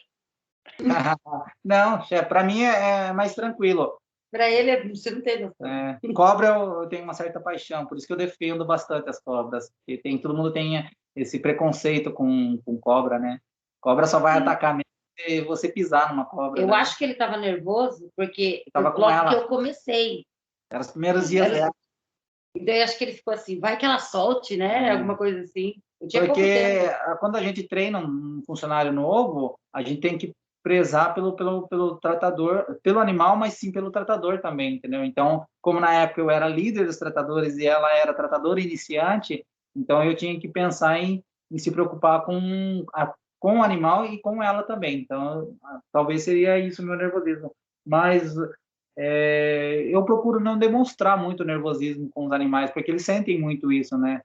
Não, para mim é mais tranquilo. Para ele, você não tem noção. Cobra eu tenho uma certa paixão, por isso que eu defendo bastante as cobras. Porque todo mundo tem esse preconceito com cobra, né? Cobra só vai atacar mesmo você pisar numa cobra. Eu né? acho que ele estava nervoso porque Tava com logo ela. que eu comecei. Eram os primeiros dias dela. E daí acho que ele ficou assim, vai que ela solte, né? Alguma coisa assim. Eu tinha pouco Porque tempo. quando a gente treina um funcionário novo, a gente tem que prezar pelo tratador, pelo animal, mas sim pelo tratador também, entendeu? Então, como na época eu era líder dos tratadores e ela era tratadora iniciante, então eu tinha que pensar em se preocupar com o animal e com ela também. Então, talvez seria isso o meu nervosismo. Mas eu procuro não demonstrar muito nervosismo com os animais, porque eles sentem muito isso, né?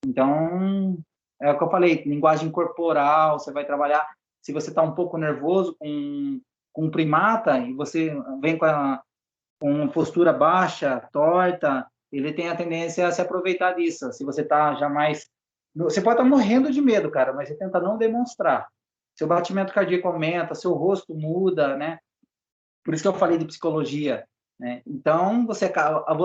Então, é o que eu falei, linguagem corporal, você vai trabalhar, se você está um pouco nervoso com um primata e você vem com postura baixa, torta, ele tem a tendência a se aproveitar disso. Se você está jamais... Você pode estar morrendo de medo, cara, mas você tenta não demonstrar. Seu batimento cardíaco aumenta, seu rosto muda, né? Por isso que eu falei de psicologia, né? Então,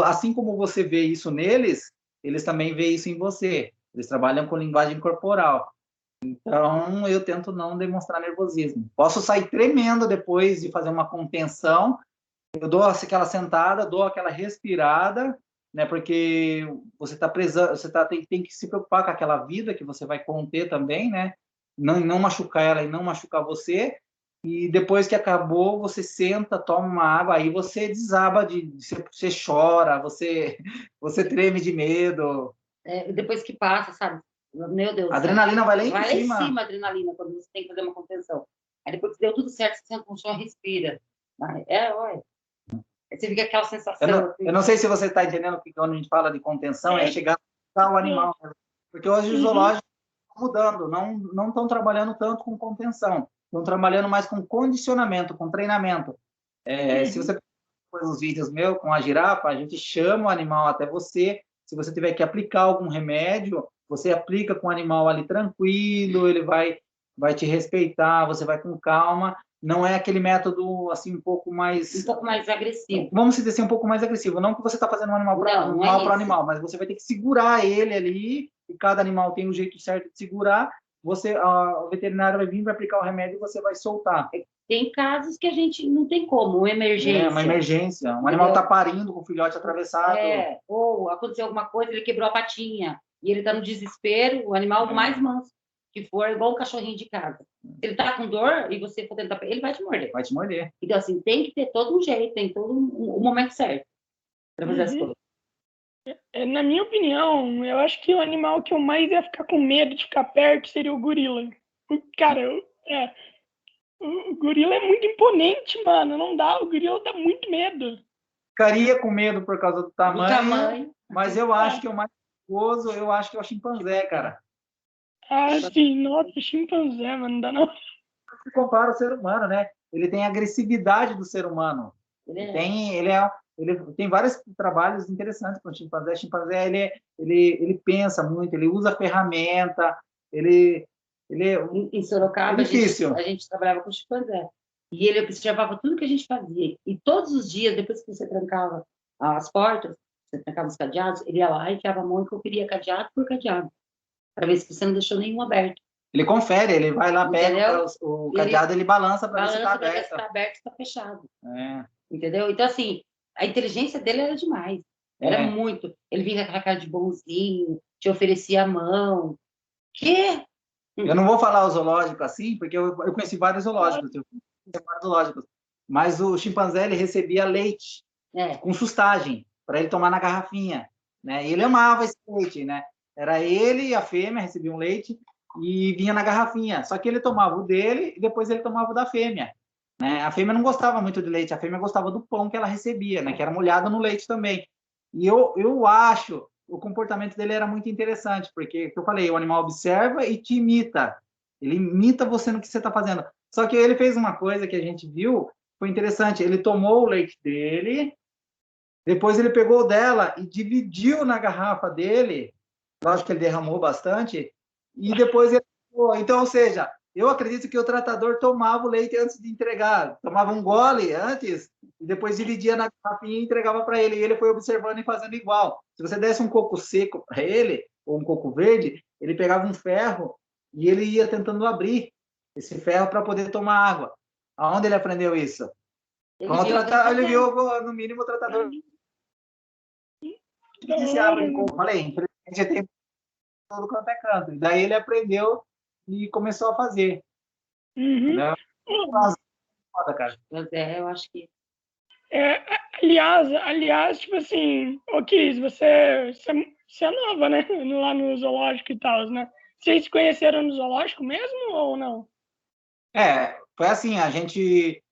assim como você vê isso neles, eles também veem isso em você. Eles trabalham com linguagem corporal. Então, eu tento não demonstrar nervosismo. Posso sair tremendo depois de fazer uma contenção. Eu dou aquela sentada, dou aquela respirada, né? Porque você está preso, tem que se preocupar com aquela vida que você vai conter também, né? Não machucar ela e não machucar você. E depois que acabou, você senta, toma uma água, aí você desaba você chora, você treme de medo. Depois que passa, sabe? Meu Deus. A adrenalina vai lá Vai em lá em cima. cima a adrenalina, quando você tem que fazer uma contenção. Aí depois que deu tudo certo, você senta no chão e respira. Olha. Aí você fica aquela sensação. Assim. Eu não sei se você está entendendo que quando a gente fala de contenção é chegar ao animal. Porque hoje os zoológicos estão mudando, não estão trabalhando tanto com contenção, estão trabalhando mais com condicionamento, com treinamento. Se você pôr os vídeos meus com a girafa, a gente chama o animal até você. Se você tiver que aplicar algum remédio, você aplica com o animal ali tranquilo, ele vai te respeitar, você vai com calma. Não é aquele método assim um pouco mais agressivo. Vamos dizer assim, um pouco mais agressivo. Não que você está fazendo um animal mal para o animal, mas você vai ter que segurar ele ali. E cada animal tem um jeito certo de segurar. O veterinário vai vir, vai aplicar o remédio e você vai soltar. Tem casos que a gente não tem como, uma emergência. Uma emergência. Um animal está parindo com o filhote atravessado. Ou aconteceu alguma coisa, ele quebrou a patinha e ele está no desespero, o animal mais manso que for, igual o cachorrinho de casa. Ele está com dor e você for tentar, ele vai te morder. Vai te morder. Então, assim, tem que ter todo um jeito, tem todo um momento certo para fazer as coisas. Na minha opinião, eu acho que o animal que eu mais ia ficar com medo de ficar perto seria o gorila. Cara, o gorila é muito imponente, mano. Não dá, o gorila dá muito medo. Ficaria com medo por causa do tamanho. Mas eu acho que o mais perigoso, eu acho que é o chimpanzé, cara. Sim, nossa, chimpanzé, mano, não dá não. Se compara ao ser humano, né? Ele tem a agressividade do ser humano. Ele tem vários trabalhos interessantes com o chimpanzé. O chimpanzé, ele pensa muito, ele usa ferramenta, Em Sorocaba, a gente trabalhava com chimpanzé. E ele observava tudo que a gente fazia. E todos os dias, depois que você trancava as portas, você trancava os cadeados, ele ia lá e enfiava a mão e conferia cadeado por cadeado, para ver se você não deixou nenhum aberto. Ele confere, ele vai lá, pega o cadeado, ele balança para ver se está aberto. Se está aberto, se está fechado. É. Entendeu? Então, assim, a inteligência dele era demais. Era muito. Ele vinha com a cara de bonzinho, te oferecia a mão. Que? Eu não vou falar o zoológico assim, porque eu conheci vários zoológicos, mas o chimpanzé, ele recebia leite com sustagem, para ele tomar na garrafinha, né? E ele amava esse leite, né? Era ele e a fêmea recebiam leite e vinha na garrafinha. Só que ele tomava o dele e depois ele tomava o da fêmea, né? A fêmea não gostava muito de leite, a fêmea gostava do pão que ela recebia, né? Que era molhado no leite também. E eu acho o comportamento dele era muito interessante, porque, como eu falei, o animal observa e te imita. Ele imita você no que você está fazendo. Só que ele fez uma coisa que a gente viu, foi interessante. Ele tomou o leite dele, depois ele pegou o dela e dividiu na garrafa dele. Lógico que ele derramou bastante. E depois ele... Então, ou seja, eu acredito que o tratador tomava o leite antes de entregar. Tomava um gole antes e depois dividia na garrafinha e entregava para ele. E ele foi observando e fazendo igual. Se você desse um coco seco para ele, ou um coco verde, ele pegava um ferro e ele ia tentando abrir. esse ferro para poder tomar água. Aonde ele aprendeu isso? Ele viu, no mínimo, o tratador. Esse água, como eu falei, infelizmente tem todo quanto é canto. E daí ele aprendeu e começou a fazer. Uhum. Foda, cara. Eu acho que... Aliás, tipo assim, ô Cris, você é nova, né? Lá no zoológico e tal, né? Vocês se conheceram no zoológico mesmo ou não? Foi assim,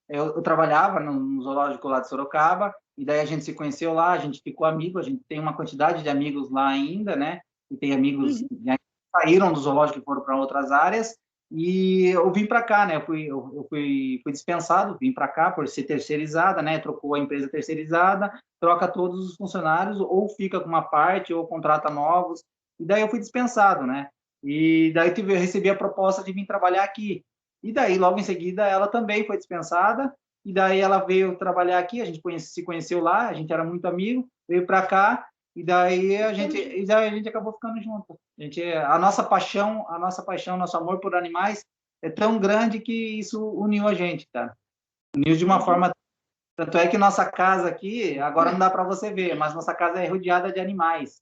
eu trabalhava no zoológico lá de Sorocaba, e daí a gente se conheceu lá, a gente ficou amigo, a gente tem uma quantidade de amigos lá ainda, né? E tem amigos que saíram do zoológico e foram para outras áreas, e eu vim para cá, né? Eu fui dispensado, vim para cá por ser terceirizada, né? Trocou a empresa terceirizada, troca todos os funcionários, ou fica com uma parte, ou contrata novos, e daí eu fui dispensado, né? E daí eu recebi a proposta de vir trabalhar aqui. E daí, logo em seguida, ela também foi dispensada, e daí ela veio trabalhar aqui, a gente se conheceu lá, a gente era muito amigo, veio para cá, e daí a gente acabou ficando junto. A nossa paixão, nosso amor por animais é tão grande que isso uniu a gente, cara. Uniu de uma forma... Tanto é que nossa casa aqui, agora não dá para você ver, mas nossa casa é rodeada de animais.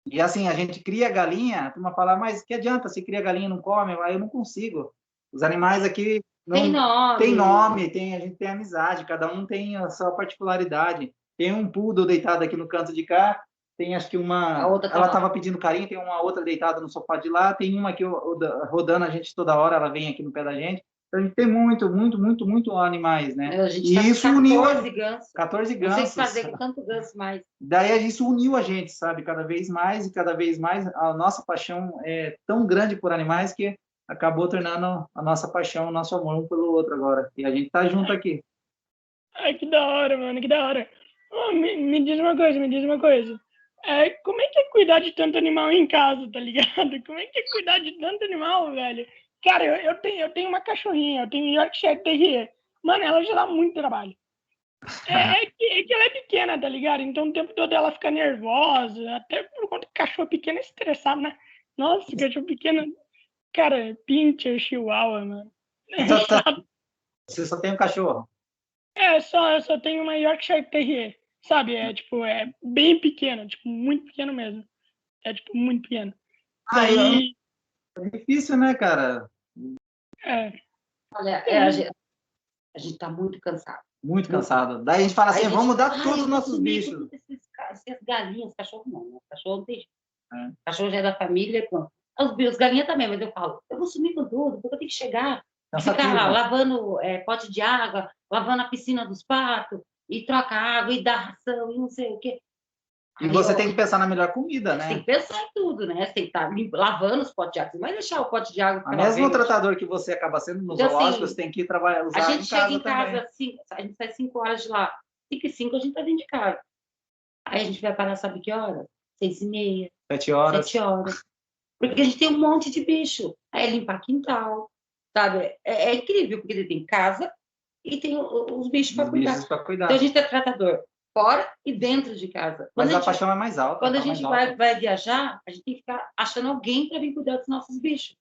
E assim, a gente cria galinha, a turma fala, mas que adianta, se cria galinha e não come? Eu não consigo. Os animais aqui tem nome, a gente tem amizade, cada um tem a sua particularidade. Tem um poodle deitado aqui no canto de cá, tem acho que ela estava pedindo carinho, tem uma outra deitada no sofá de lá, tem uma aqui rodando a gente toda hora, ela vem aqui no pé da gente. Então a gente tem muito animais, né? E isso uniu 14 gansos. Não sei fazer com tanto ganso mais. Daí isso uniu a gente, sabe? Cada vez mais a nossa paixão é tão grande por animais que acabou tornando a nossa paixão, o nosso amor um pelo outro agora. E a gente tá junto aqui. Ai, que da hora, mano, que da hora. Me diz uma coisa. Como é que é cuidar de tanto animal em casa, tá ligado? Como é que é cuidar de tanto animal, velho? Cara, eu tenho uma cachorrinha, eu tenho Yorkshire Terrier. Mano, ela já dá muito trabalho. Que ela é pequena, tá ligado? Então o tempo todo ela fica nervosa, até por conta que cachorro pequeno é estressado, né? Nossa, cachorro pequeno... Cara, pincher, chihuahua, mano. Você só tem um cachorro? Eu só tenho uma Yorkshire Terrier, sabe? É bem pequeno, tipo, muito pequeno mesmo. É, tipo, muito pequeno. É difícil, né, cara? Olha, a gente tá muito cansado. Muito cansado. Daí a gente fala assim, vamos dar todos os nossos bichos. Essas galinhas, cachorro não. Cachorro não tem jeito. Cachorro já é da família, os galinhas também, mas eu falo, eu vou sumir com tudo, porque eu tenho que chegar, ficar lá lavando pote de água, lavando a piscina dos patos, e troca água, e dá ração, e não sei o quê. E você tem que pensar na melhor comida, né? Tem que pensar em tudo, né? Você tem que estar lavando os potes de água, você não vai deixar o pote de água... Mesmo o tratador que você acaba sendo nos zoológicos, você tem que trabalhar, usar a gente chega em casa, assim, a gente sai 5 horas de lá, 5h05 a gente tá dentro de casa. Aí a gente vai parar, sabe que hora? 6h30. 7 horas. 7 horas. Porque a gente tem um monte de bicho. Aí limpar quintal, sabe? É incrível, porque ele tem casa e tem os bichos para cuidar. Então a gente é tratador fora e dentro de casa. Mas a paixão é mais alta. Quando a gente vai viajar, a gente tem que ficar achando alguém para vir cuidar dos nossos bichos.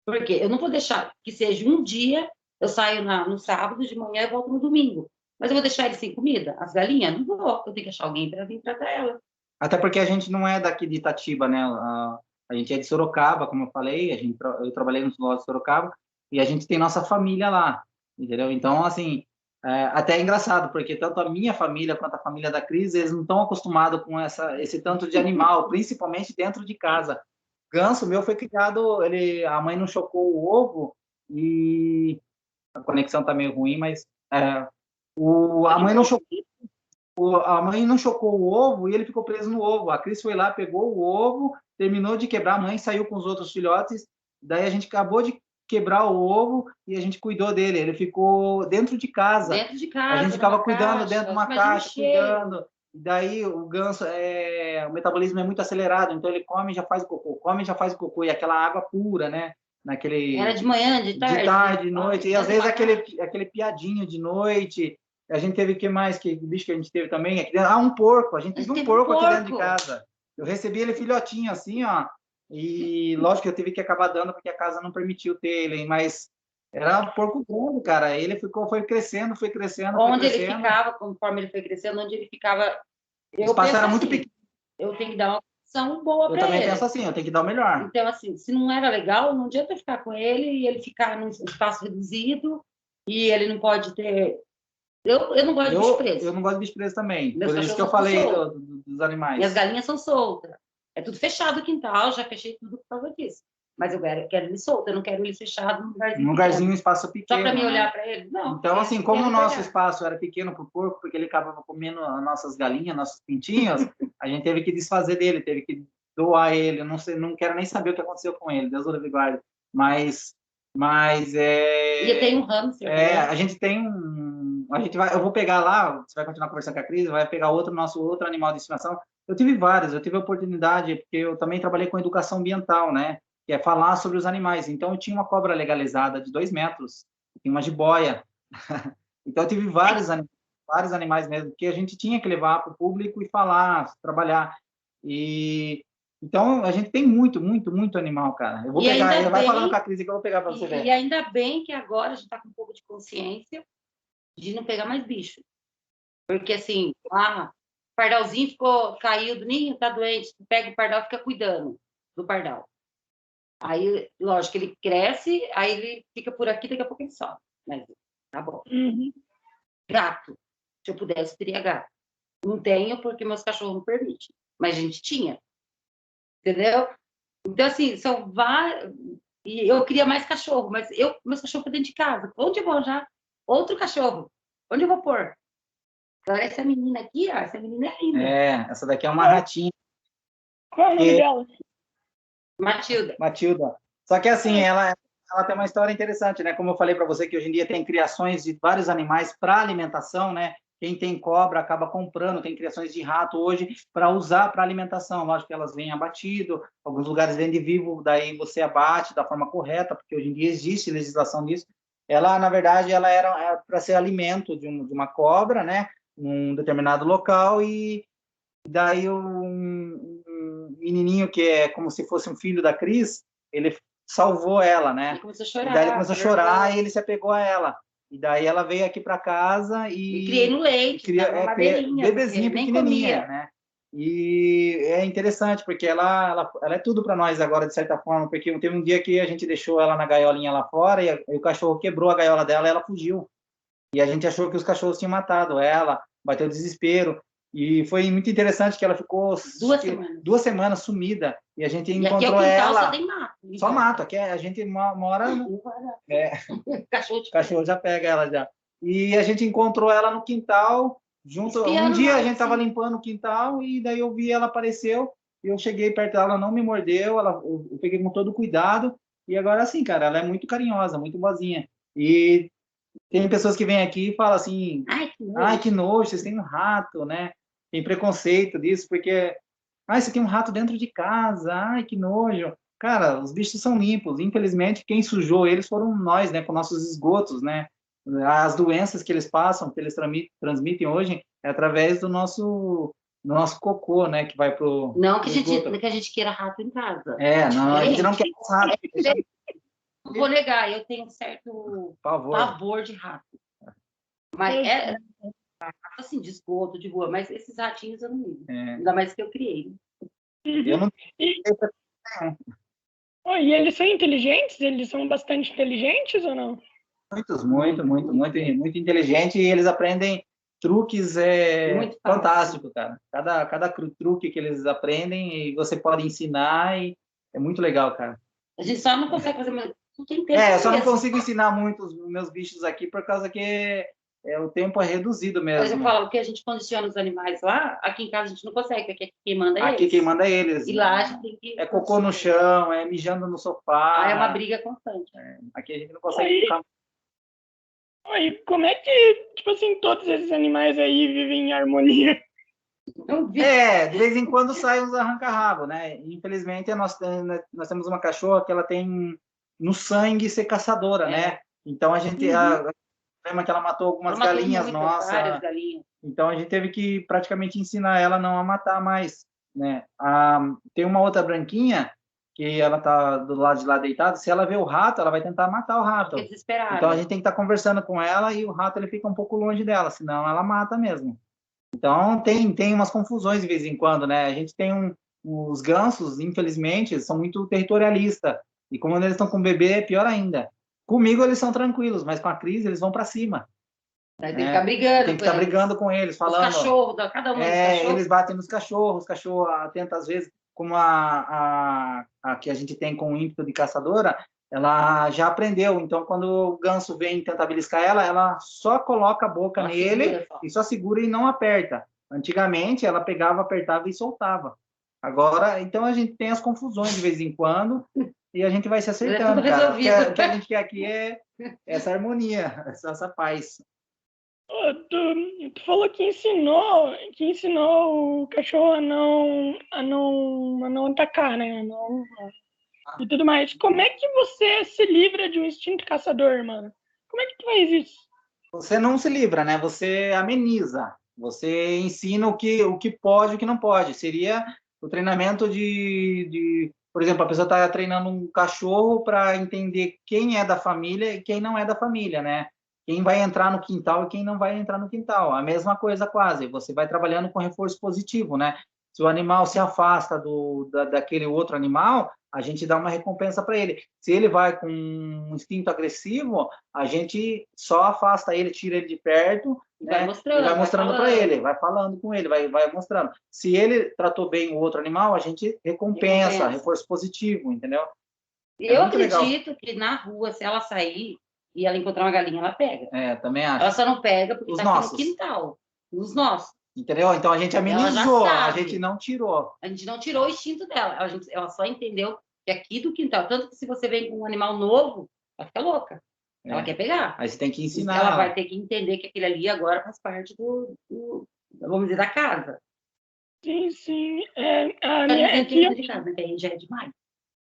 Porque eu não vou deixar que seja um dia, eu saio no sábado de manhã e volto no domingo. Mas eu vou deixar eles sem comida? As galinhas? Não vou. Eu tenho que achar alguém para vir tratar elas. Até porque a gente não é daqui de Itatiba, né? A gente é de Sorocaba, como eu falei, eu trabalhei no zoológico de Sorocaba, e a gente tem nossa família lá, entendeu? Então, assim, até é engraçado, porque tanto a minha família quanto a família da Cris, eles não estão acostumados com esse tanto de animal, principalmente dentro de casa. Ganso meu foi criado, a mãe não chocou o ovo, e a conexão tá meio ruim, mas a mãe não chocou. A mãe não chocou o ovo e ele ficou preso no ovo. A Cris foi lá, pegou o ovo, terminou de quebrar, a mãe saiu com os outros filhotes, daí a gente acabou de quebrar o ovo e a gente cuidou dele. Ele ficou dentro de casa. Dentro de casa. A gente ficava cuidando dentro de uma caixa, cuidando. E daí o ganso, o metabolismo é muito acelerado, então ele come e já faz o cocô, e aquela água pura, né? Era de manhã, de tarde? De tarde, de noite, e às vezes aquele piadinho de noite. A gente teve, que mais? Que bicho que a gente teve também? Um porco. A gente teve um porco aqui dentro de casa. Eu recebi ele filhotinho, assim, ó. E, lógico, que eu tive que acabar dando, porque a casa não permitiu ter ele. Mas Era um porco grande, cara. Ele foi crescendo, foi crescendo, foi Onde ele crescendo. ficava, conforme ele foi crescendo, onde ele ficava. O Eu espaço penso era muito assim, pequeno. eu tenho que dar uma opção boa Eu para também ele. penso assim, eu tenho que dar o melhor. Então, assim, se não era legal, não adianta eu ficar com ele e ele ficar num espaço reduzido e ele não pode ter. Eu não gosto de bicho preso. Eu não gosto de bicho preso também. Meus Por isso que eu cachorros são falei soltos. dos animais. Minhas galinhas são soltas. É tudo fechado o quintal, já fechei tudo por causa disso. Mas eu quero ele solto, eu não quero ele fechado num lugarzinho Num lugarzinho, um espaço pequeno. Só para mim né? olhar para ele? Não. Então, assim, como o nosso espaço era pequeno para o porco, porque ele acabava comendo as nossas galinhas, nossos pintinhos, a gente teve que desfazer dele, teve que doar ele. Eu não sei, não quero nem saber o que aconteceu com ele, Deus o livre e guarde. Mas E eu tenho um hamster. a gente tem um. Eu vou pegar lá, você vai continuar conversando com a Cris, vai pegar nosso outro animal de estimação. Eu tive vários, eu tive a oportunidade, porque eu também trabalhei com educação ambiental, né? Que é falar sobre os animais. Então, eu tinha uma cobra legalizada de 2 metros, tinha uma jiboia. Então, eu tive vários animais mesmo, que a gente tinha que levar para o público e falar, trabalhar. Então, a gente tem muito, muito, muito animal, cara. Eu vou pegar, vai falando com a Cris que eu vou pegar para você ver. E ainda bem que agora a gente está com um pouco de consciência de não pegar mais bicho. Porque, assim, o pardalzinho caiu do ninho, tá doente, pega o pardal e fica cuidando do pardal. Aí, lógico, ele cresce, aí ele fica por aqui, daqui a pouco ele sobe. Mas tá bom. Uhum. Gato. Se eu pudesse, teria gato. Não tenho porque meus cachorros não permitem. Mas a gente tinha. Entendeu? Então, assim, são vários. E eu queria mais cachorro, mas meus cachorros estão dentro de casa. Onde eu vou arranjar outro cachorro? Onde eu vou pôr? Agora, essa menina aqui, ó, essa menina é linda. Essa daqui é uma ratinha. Qual é o nome dela? Matilda. Só que, assim, ela tem uma história interessante, né? Como eu falei para você, que hoje em dia tem criações de vários animais para alimentação, né? Quem tem cobra acaba comprando, tem criações de rato hoje para usar para alimentação. Lógico que elas vêm abatido, alguns lugares vendem vivo, daí você abate da forma correta, porque hoje em dia existe legislação disso. Ela, na verdade, ela era para ser alimento de uma cobra, né? Num determinado local, e daí um menininho que é como se fosse um filho da Cris, ele salvou ela, né? Ele começou a chorar. E daí ele começou a chorar e ele se apegou a ela. E daí ela veio aqui para casa e criei no leite, bebezinha pequenininha, né? E é interessante porque ela é tudo para nós agora, de certa forma, porque teve um dia que a gente deixou ela na gaiolinha lá fora e o cachorro quebrou a gaiola dela e ela fugiu. E a gente achou que os cachorros tinham matado ela, bateu desespero. E foi muito interessante que ela ficou 2 semanas sumida. E a gente encontrou ela. Só tem mato. Só mato. Aqui a gente mora. Cachorro já pega ela já. E a gente encontrou ela no quintal. Um dia a gente estava limpando o quintal e daí eu vi ela apareceu. E eu cheguei perto dela, ela não me mordeu. Eu peguei com todo cuidado. E agora, assim, cara, ela é muito carinhosa, muito boazinha. E tem pessoas que vêm aqui e falam assim: ai, que nojo, vocês têm um rato, né? Tem preconceito disso, porque você tem um rato dentro de casa, ai, que nojo. Cara, os bichos são limpos. Infelizmente, quem sujou eles foram nós, né? Com nossos esgotos, né? As doenças que eles passam, que eles transmitem hoje, é através do nosso cocô, né? Que vai pro. Não que a gente queira rato em casa. Não, a gente não quer rato. Não vou negar, eu tenho um certo pavor de rato. Mas assim, de esgoto, de rua, mas esses ratinhos eu não ligo. Ainda mais que eu criei. Eu não E eles são inteligentes? Eles são bastante inteligentes ou não? Muito inteligente, e eles aprendem truques fantásticos, cara. Cada truque que eles aprendem e você pode ensinar, e é muito legal, cara. A gente só não consegue fazer eu só não consigo ensinar muito os meus bichos aqui por causa que o tempo é reduzido mesmo. Mas eu falo, o que a gente condiciona os animais lá, aqui em casa a gente não consegue, porque aqui quem manda é eles. Aqui quem manda é eles. E lá a gente tem que... É cocô no chão, é mijando no sofá. É uma briga constante. Aqui a gente não consegue ficar... E como é que, tipo assim, todos esses animais aí vivem em harmonia? De vez em quando sai uns arranca-rabo, né? Infelizmente, nós temos uma cachorra que ela tem no sangue ser caçadora, né? Então, a gente... Lembra que ela matou algumas galinhas nossas. Várias galinhas. Então, a gente teve que praticamente ensinar ela não a matar mais, né? Tem uma outra branquinha que ela tá do lado de lá deitada, se ela vê o rato, ela vai tentar matar o rato. Fica desesperada. Então a gente tem que estar conversando com ela e o rato ele fica um pouco longe dela, senão ela mata mesmo. Então tem umas confusões de vez em quando, né? A gente tem os gansos, infelizmente, são muito territorialistas. E como eles estão com o bebê, é pior ainda. Comigo eles são tranquilos, mas com a Cris eles vão para cima. Aí tem que ficar brigando. Tem que estar brigando com eles, falando. Os cachorros, cada um dos cachorros. Eles batem nos cachorros, os cachorros tentam às vezes, como a que a gente tem com o ímpeto de caçadora, ela já aprendeu. Então, quando o ganso vem tentar beliscar ela só coloca a boca nele e só segura e não aperta. Antigamente, ela pegava, apertava e soltava. Agora, então a gente tem as confusões de vez em quando e a gente vai se acertando, cara. O que a gente quer aqui é essa harmonia, essa paz. Tu falou que ensinou o cachorro a não atacar, né? E tudo mais. Como é que você se livra de um instinto caçador, mano? Como é que tu faz isso? Você não se livra, né? Você ameniza. Você ensina o que pode e o que não pode. Seria o treinamento por exemplo, a pessoa está treinando um cachorro para entender quem é da família e quem não é da família, né? Quem vai entrar no quintal e quem não vai entrar no quintal. A mesma coisa quase. Você vai trabalhando com reforço positivo, né? Se o animal se afasta daquele outro animal, a gente dá uma recompensa para ele. Se ele vai com um instinto agressivo, a gente só afasta ele, tira ele de perto, né? E vai mostrando para ele, vai falando com ele, vai mostrando. Se ele tratou bem o outro animal, a gente recompensa. Reforço positivo, entendeu? Eu acredito que na rua, se ela sair e ela encontrar uma galinha, ela pega. Também acho. Ela só não pega porque está aqui no quintal. Os nossos. Entendeu? Então a gente amenizou, a gente não tirou. A gente não tirou o instinto dela. Ela só entendeu que aqui do quintal, tanto que se você vem com um animal novo, ela fica louca. Ela quer pegar. Aí você tem que ensinar. Ela vai ter que entender que aquele ali agora faz parte vamos dizer, da casa. Sim, sim. De casa, né? Que aí já é demais.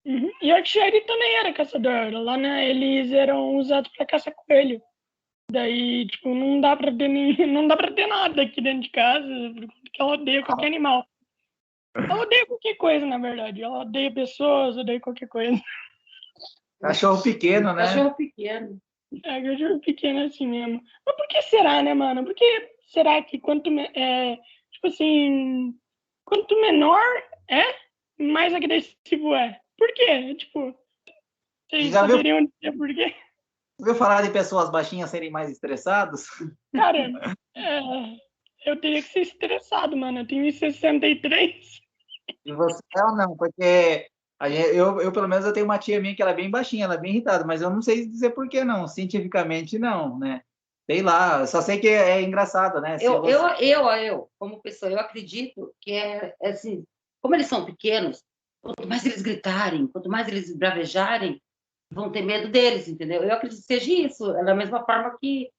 Uhum. Yorkshire também era caçador. Lá, né, eles eram usados para caçar coelho. Daí, tipo, não dá pra ter nada aqui dentro de casa, porque ela odeia qualquer animal. Ela odeia qualquer coisa, na verdade. Ela odeia pessoas, odeia qualquer coisa. Cachorro pequeno, né? Cachorro pequeno. Cachorro pequeno é assim mesmo. Mas por que será, né, mano? Por que será que quanto menor mais agressivo é? Por quê? Tipo, vocês saberiam dizer por quê? Ouviu falar de pessoas baixinhas serem mais estressadas? Cara, eu teria que ser estressado, mano. Eu tenho 63. E você não, porque eu pelo menos, eu tenho uma tia minha que ela é bem baixinha, ela é bem irritada, mas eu não sei dizer por que não, cientificamente não, né? Sei lá, só sei que é engraçado, né? Eu, como pessoa, eu acredito que assim, como eles são pequenos, quanto mais eles gritarem, quanto mais eles bravejarem, vão ter medo deles, entendeu? Eu acredito que seja isso, da mesma forma que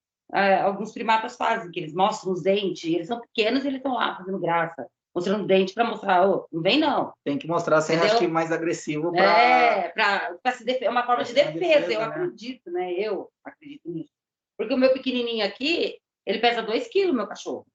alguns primatas fazem, que eles mostram os dentes, eles são pequenos e eles estão lá fazendo graça, mostrando o dente para mostrar, não vem não. Tem que mostrar ser, acho que mais agressivo para se defender, é uma forma de defesa, eu acredito, né? Eu acredito nisso. Porque o meu pequenininho aqui, ele pesa 2 quilos, meu cachorro.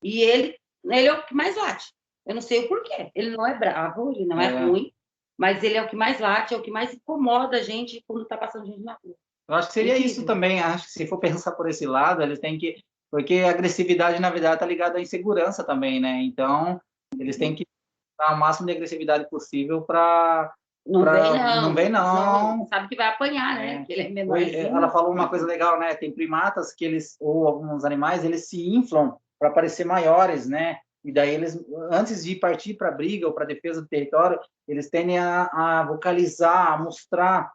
E ele é o que mais late. Eu não sei o porquê. Ele não é bravo, ele não é ruim, mas ele é o que mais late, é o que mais incomoda a gente quando está passando gente na rua. Eu acho que seria isso também. Acho que se for pensar por esse lado, eles têm que... Porque a agressividade, na verdade, está ligada à insegurança também, né? Então, eles têm que dar o máximo de agressividade possível para... Não vem, não. Sabe que vai apanhar, né? Porque ele é menorzinho. Ela falou uma coisa legal, né? Tem primatas que ou alguns animais, eles se inflam para parecer maiores, né? E daí eles, antes de partir para a briga ou para a defesa do território, eles tendem a vocalizar, a mostrar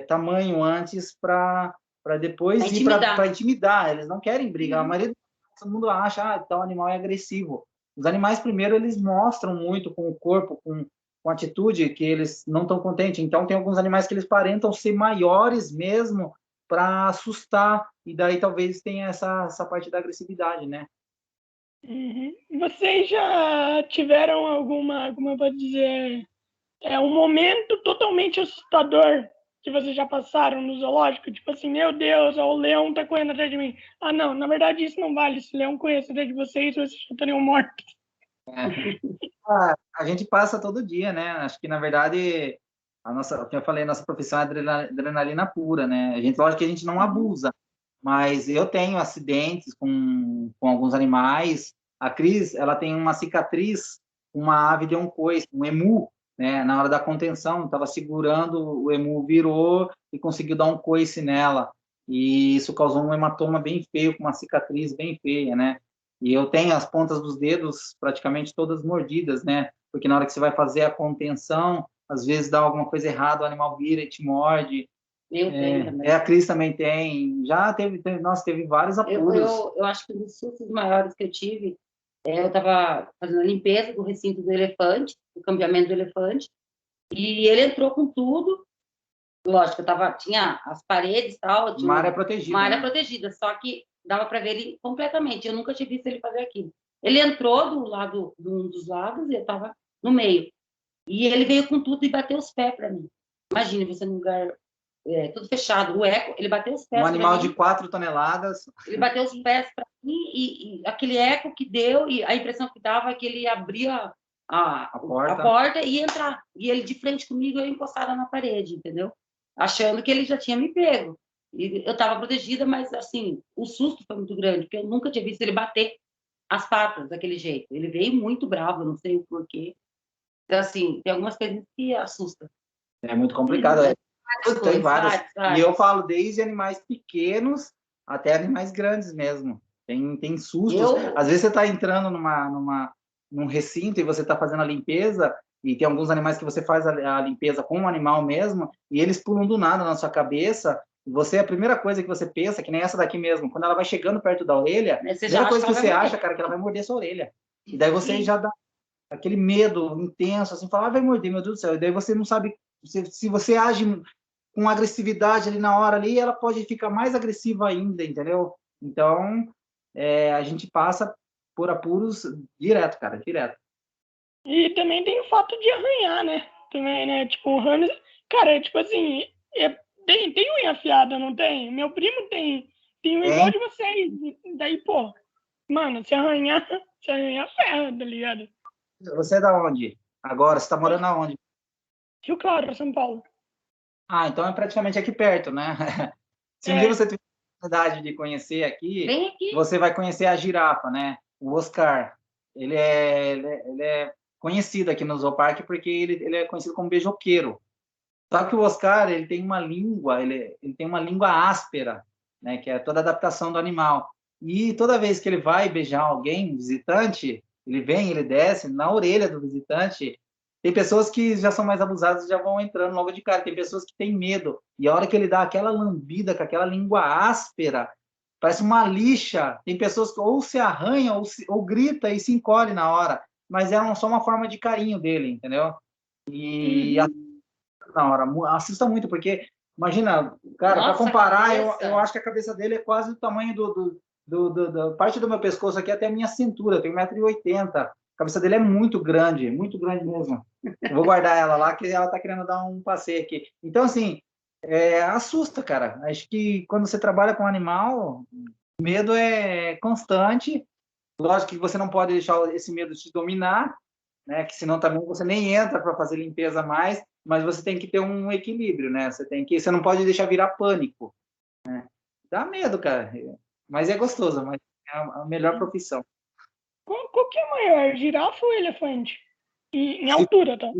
tamanho antes para depois ir para intimidar. Eles não querem briga. A maioria todo mundo acha que tal animal é agressivo. Os animais, primeiro, eles mostram muito com o corpo, com atitude, que eles não estão contentes. Então, tem alguns animais que eles parentam ser maiores mesmo para assustar. E daí talvez tenha essa parte da agressividade, né? Uhum. Vocês já tiveram alguma, como eu vou dizer, um momento totalmente assustador que vocês já passaram no zoológico? Tipo assim, meu Deus, o leão tá correndo atrás de mim. Ah, não, na verdade isso não vale. Se o leão corresse atrás de vocês já estariam mortos. A gente passa todo dia, né? Acho que, na verdade, o que eu falei, nossa profissão é adrenalina pura, né? Lógico que a gente não abusa, mas eu tenho acidentes com alguns animais. A Cris, ela tem uma cicatriz, uma ave de um coice, um emu, né? Na hora da contenção, estava segurando, o emu virou e conseguiu dar um coice nela. E isso causou um hematoma bem feio, com uma cicatriz bem feia, né? E eu tenho as pontas dos dedos praticamente todas mordidas, né? Porque na hora que você vai fazer a contenção, às vezes dá alguma coisa errada, o animal vira e te morde. Eu tenho também. A Cris também tem. Já teve vários apuros. Eu acho que um dos sustos maiores que eu tive, eu estava fazendo a limpeza do recinto do elefante, do campeamento do elefante, e ele entrou com tudo. Lógico, tinha as paredes e tal. Uma área protegida. Uma área protegida, só que dava para ver ele completamente. Eu nunca tinha visto ele fazer aquilo. Ele entrou de um dos lados e eu estava no meio. E ele veio com tudo e bateu os pés para mim. Imagine você num lugar tudo fechado. O eco, ele bateu os pés. Um animal de 4 toneladas. Ele bateu os pés para mim e aquele eco que deu, e a impressão que dava é que ele abria a porta e ia entrar. E ele de frente comigo, eu encostada na parede, entendeu? Achando que ele já tinha me pego. E eu estava protegida, mas, assim, o susto foi muito grande, porque eu nunca tinha visto ele bater as patas daquele jeito. Ele veio muito bravo, eu não sei o porquê. Então, assim, tem algumas coisas que assustam. É muito complicado. Tem vários. E eu falo desde animais pequenos até animais grandes mesmo. Tem sustos. Às vezes você está entrando num recinto e você está fazendo a limpeza, e tem alguns animais que você faz a limpeza com o animal mesmo, e eles pulam do nada na sua cabeça. Você, a primeira coisa que você pensa, que nem essa daqui mesmo, quando ela vai chegando perto da orelha, a primeira coisa que você acha, cara, é que ela vai morder sua orelha. E daí você já dá aquele medo intenso, assim, fala, vai morder, meu Deus do céu. E daí você não sabe, se você age com agressividade ali na hora ali, ela pode ficar mais agressiva ainda, entendeu? Então, a gente passa por apuros direto, cara, direto. E também tem o fato de arranhar, né? Também, né? Tipo, o hamster... Cara, tipo assim, tem unha afiada, não tem? Meu primo tem um igual de vocês. Daí, pô, mano, se arranhar ferra, tá ligado? Você é da onde? Agora, você tá morando aonde? Rio Claro, São Paulo. Ah, então é praticamente aqui perto, né? Se um dia você tiver a oportunidade de conhecer aqui, você vai conhecer a girafa, né? O Oscar. Ele é conhecido aqui no Zooparque porque ele é conhecido como beijoqueiro. Só que o Oscar, ele tem uma língua, ele tem uma língua áspera, né? Que é toda a adaptação do animal. E toda vez que ele vai beijar alguém, um visitante, ele desce na orelha do visitante. Tem pessoas que já são mais abusadas e já vão entrando logo de cara. Tem pessoas que têm medo. E a hora que ele dá aquela lambida com aquela língua áspera, parece uma lixa. Tem pessoas que ou se arranham ou grita e se encolhe na hora. Mas é só uma forma de carinho dele, entendeu? E na hora, assusta muito, porque imagina, cara, para comparar, eu acho que a cabeça dele é quase o tamanho da parte do meu pescoço aqui até a minha cintura. Eu tenho 1,80 m. A cabeça dele é muito grande mesmo. Eu vou guardar ela lá, que ela tá querendo dar um passeio aqui. Então, assim, assusta, cara. Acho que quando você trabalha com animal, o medo é constante. Lógico que você não pode deixar esse medo te dominar, né? Que senão também você nem entra para fazer limpeza mais, mas você tem que ter um equilíbrio, né? Você não pode deixar virar pânico, né? Dá medo, cara. Mas é gostoso, mas é a melhor profissão. Qual que é maior, girafa ou elefante? Em altura, tá?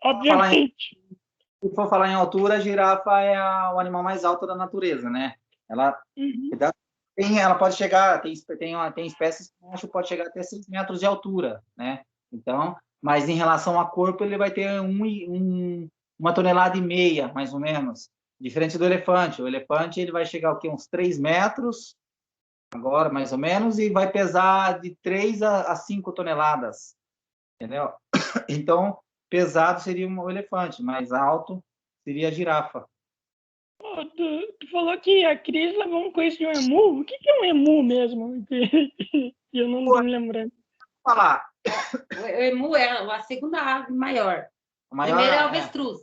Obviamente. Se for falar em altura, a girafa é o animal mais alto da natureza, né? Ela, ela pode chegar, tem espécies que pode chegar até 6 metros de altura, né? Então, mas em relação a corpo, ele vai ter 1,5 toneladas, mais ou menos. Diferente do elefante. O elefante ele vai chegar o quê? Uns 3 metros, agora mais ou menos, e vai pesar de 3 a 5 toneladas. Entendeu? Então, pesado seria o elefante, mais alto seria a girafa. Oh, tu falou que a Cris levou um coice de um emu. O que é um emu mesmo? Eu não tô me lembrando. Vou falar. O emu é a segunda ave maior. A primeira é o avestruz.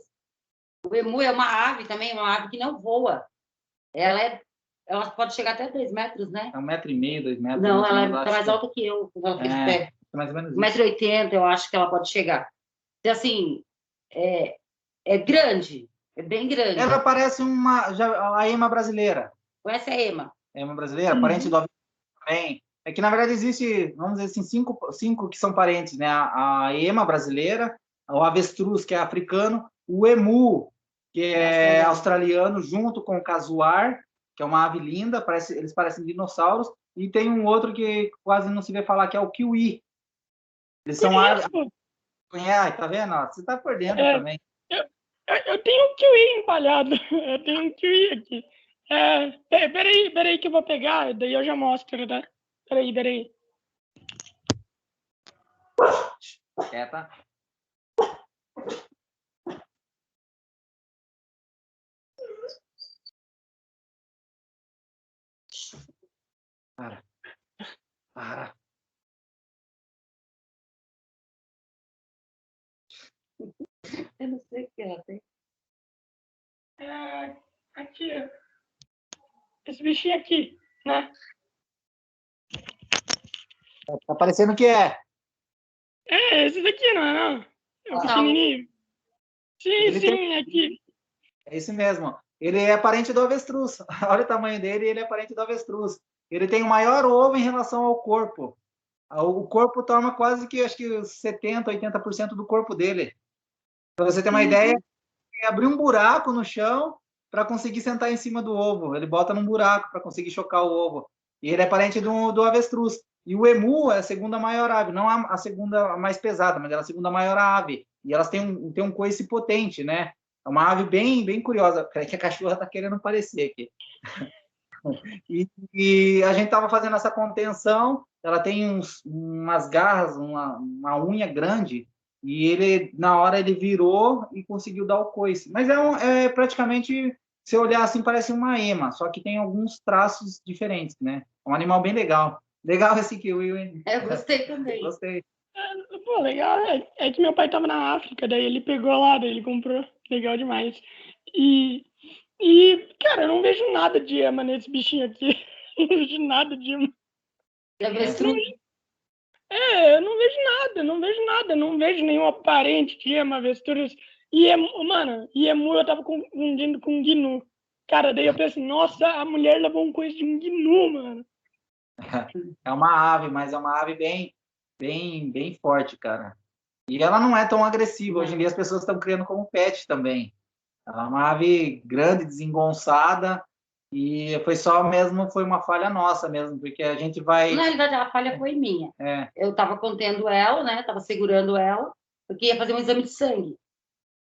O emu é uma ave também, uma ave que não voa. Ela pode chegar até 2 metros, né? É 1,5 m, 2 metros. Não, ela está mais alta que eu. Mais ou menos 1,80 m, eu acho que ela pode chegar. Então, assim, É grande, é bem grande. Ela parece a ema brasileira. Conhece a ema? Ema brasileira, parente do avestruz também. É que, na verdade, existe, vamos dizer assim, cinco que são parentes, né? A ema brasileira, o avestruz, que é africano, o emu, que é australiano, junto com o casuar, que é uma ave linda, eles parecem dinossauros, e tem um outro que quase não se vê falar, que é o kiwi. Eles são aves... Tá vendo? Você está por dentro também. Eu tenho um kiwi empalhado. Eu tenho um kiwi aqui. Peraí que eu vou pegar, daí eu já mostro, tá? Peraí. Quieta. Para. Eu não sei o que ela tem. Aqui, esse bichinho aqui, né? Tá parecendo que é. Esse daqui, não é não? É o pequenininho. Sim, aqui. É isso mesmo. Ele é parente do avestruz. Olha o tamanho dele, ele é parente do avestruz. Ele tem o maior ovo em relação ao corpo. O corpo toma quase que, acho que 70%, 80% do corpo dele. Para você ter uma ideia, é abrir um buraco no chão para conseguir sentar em cima do ovo. Ele bota num buraco para conseguir chocar o ovo. E ele é parente do avestruz. E o emu é a segunda maior ave, não a segunda mais pesada, mas ela é a segunda maior ave. E elas têm um coice potente, né? É uma ave bem curiosa. Peraí que a cachorra está querendo aparecer aqui. E a gente estava fazendo essa contenção. Ela tem umas garras, uma unha grande. E ele, na hora, ele virou e conseguiu dar o coice. Mas é praticamente, se olhar assim, parece uma ema, só que tem alguns traços diferentes, né? É um animal bem legal. Legal esse kiwi, hein? Eu gostei também. Gostei. Pô, legal. É que meu pai tava na África, daí ele pegou lá, daí ele comprou. Legal demais. E cara, eu não vejo nada de ema nesse bichinho aqui. Não vejo nada de ema. Eu não vejo nada. Não vejo nenhum aparente de ema, avestruz. Mano, emu eu tava confundindo com gnu. Cara, daí eu pensei, nossa, a mulher levou um coisa de um gnu, mano. É uma ave, mas é uma ave bem forte, cara. E ela não é tão agressiva. Hoje em dia as pessoas estão criando como pet também. Ela é uma ave grande, desengonçada, e foi uma falha nossa mesmo, porque a gente vai... Na realidade, a falha foi minha. Eu estava contendo ela, né? Estava segurando ela, porque ia fazer um exame de sangue.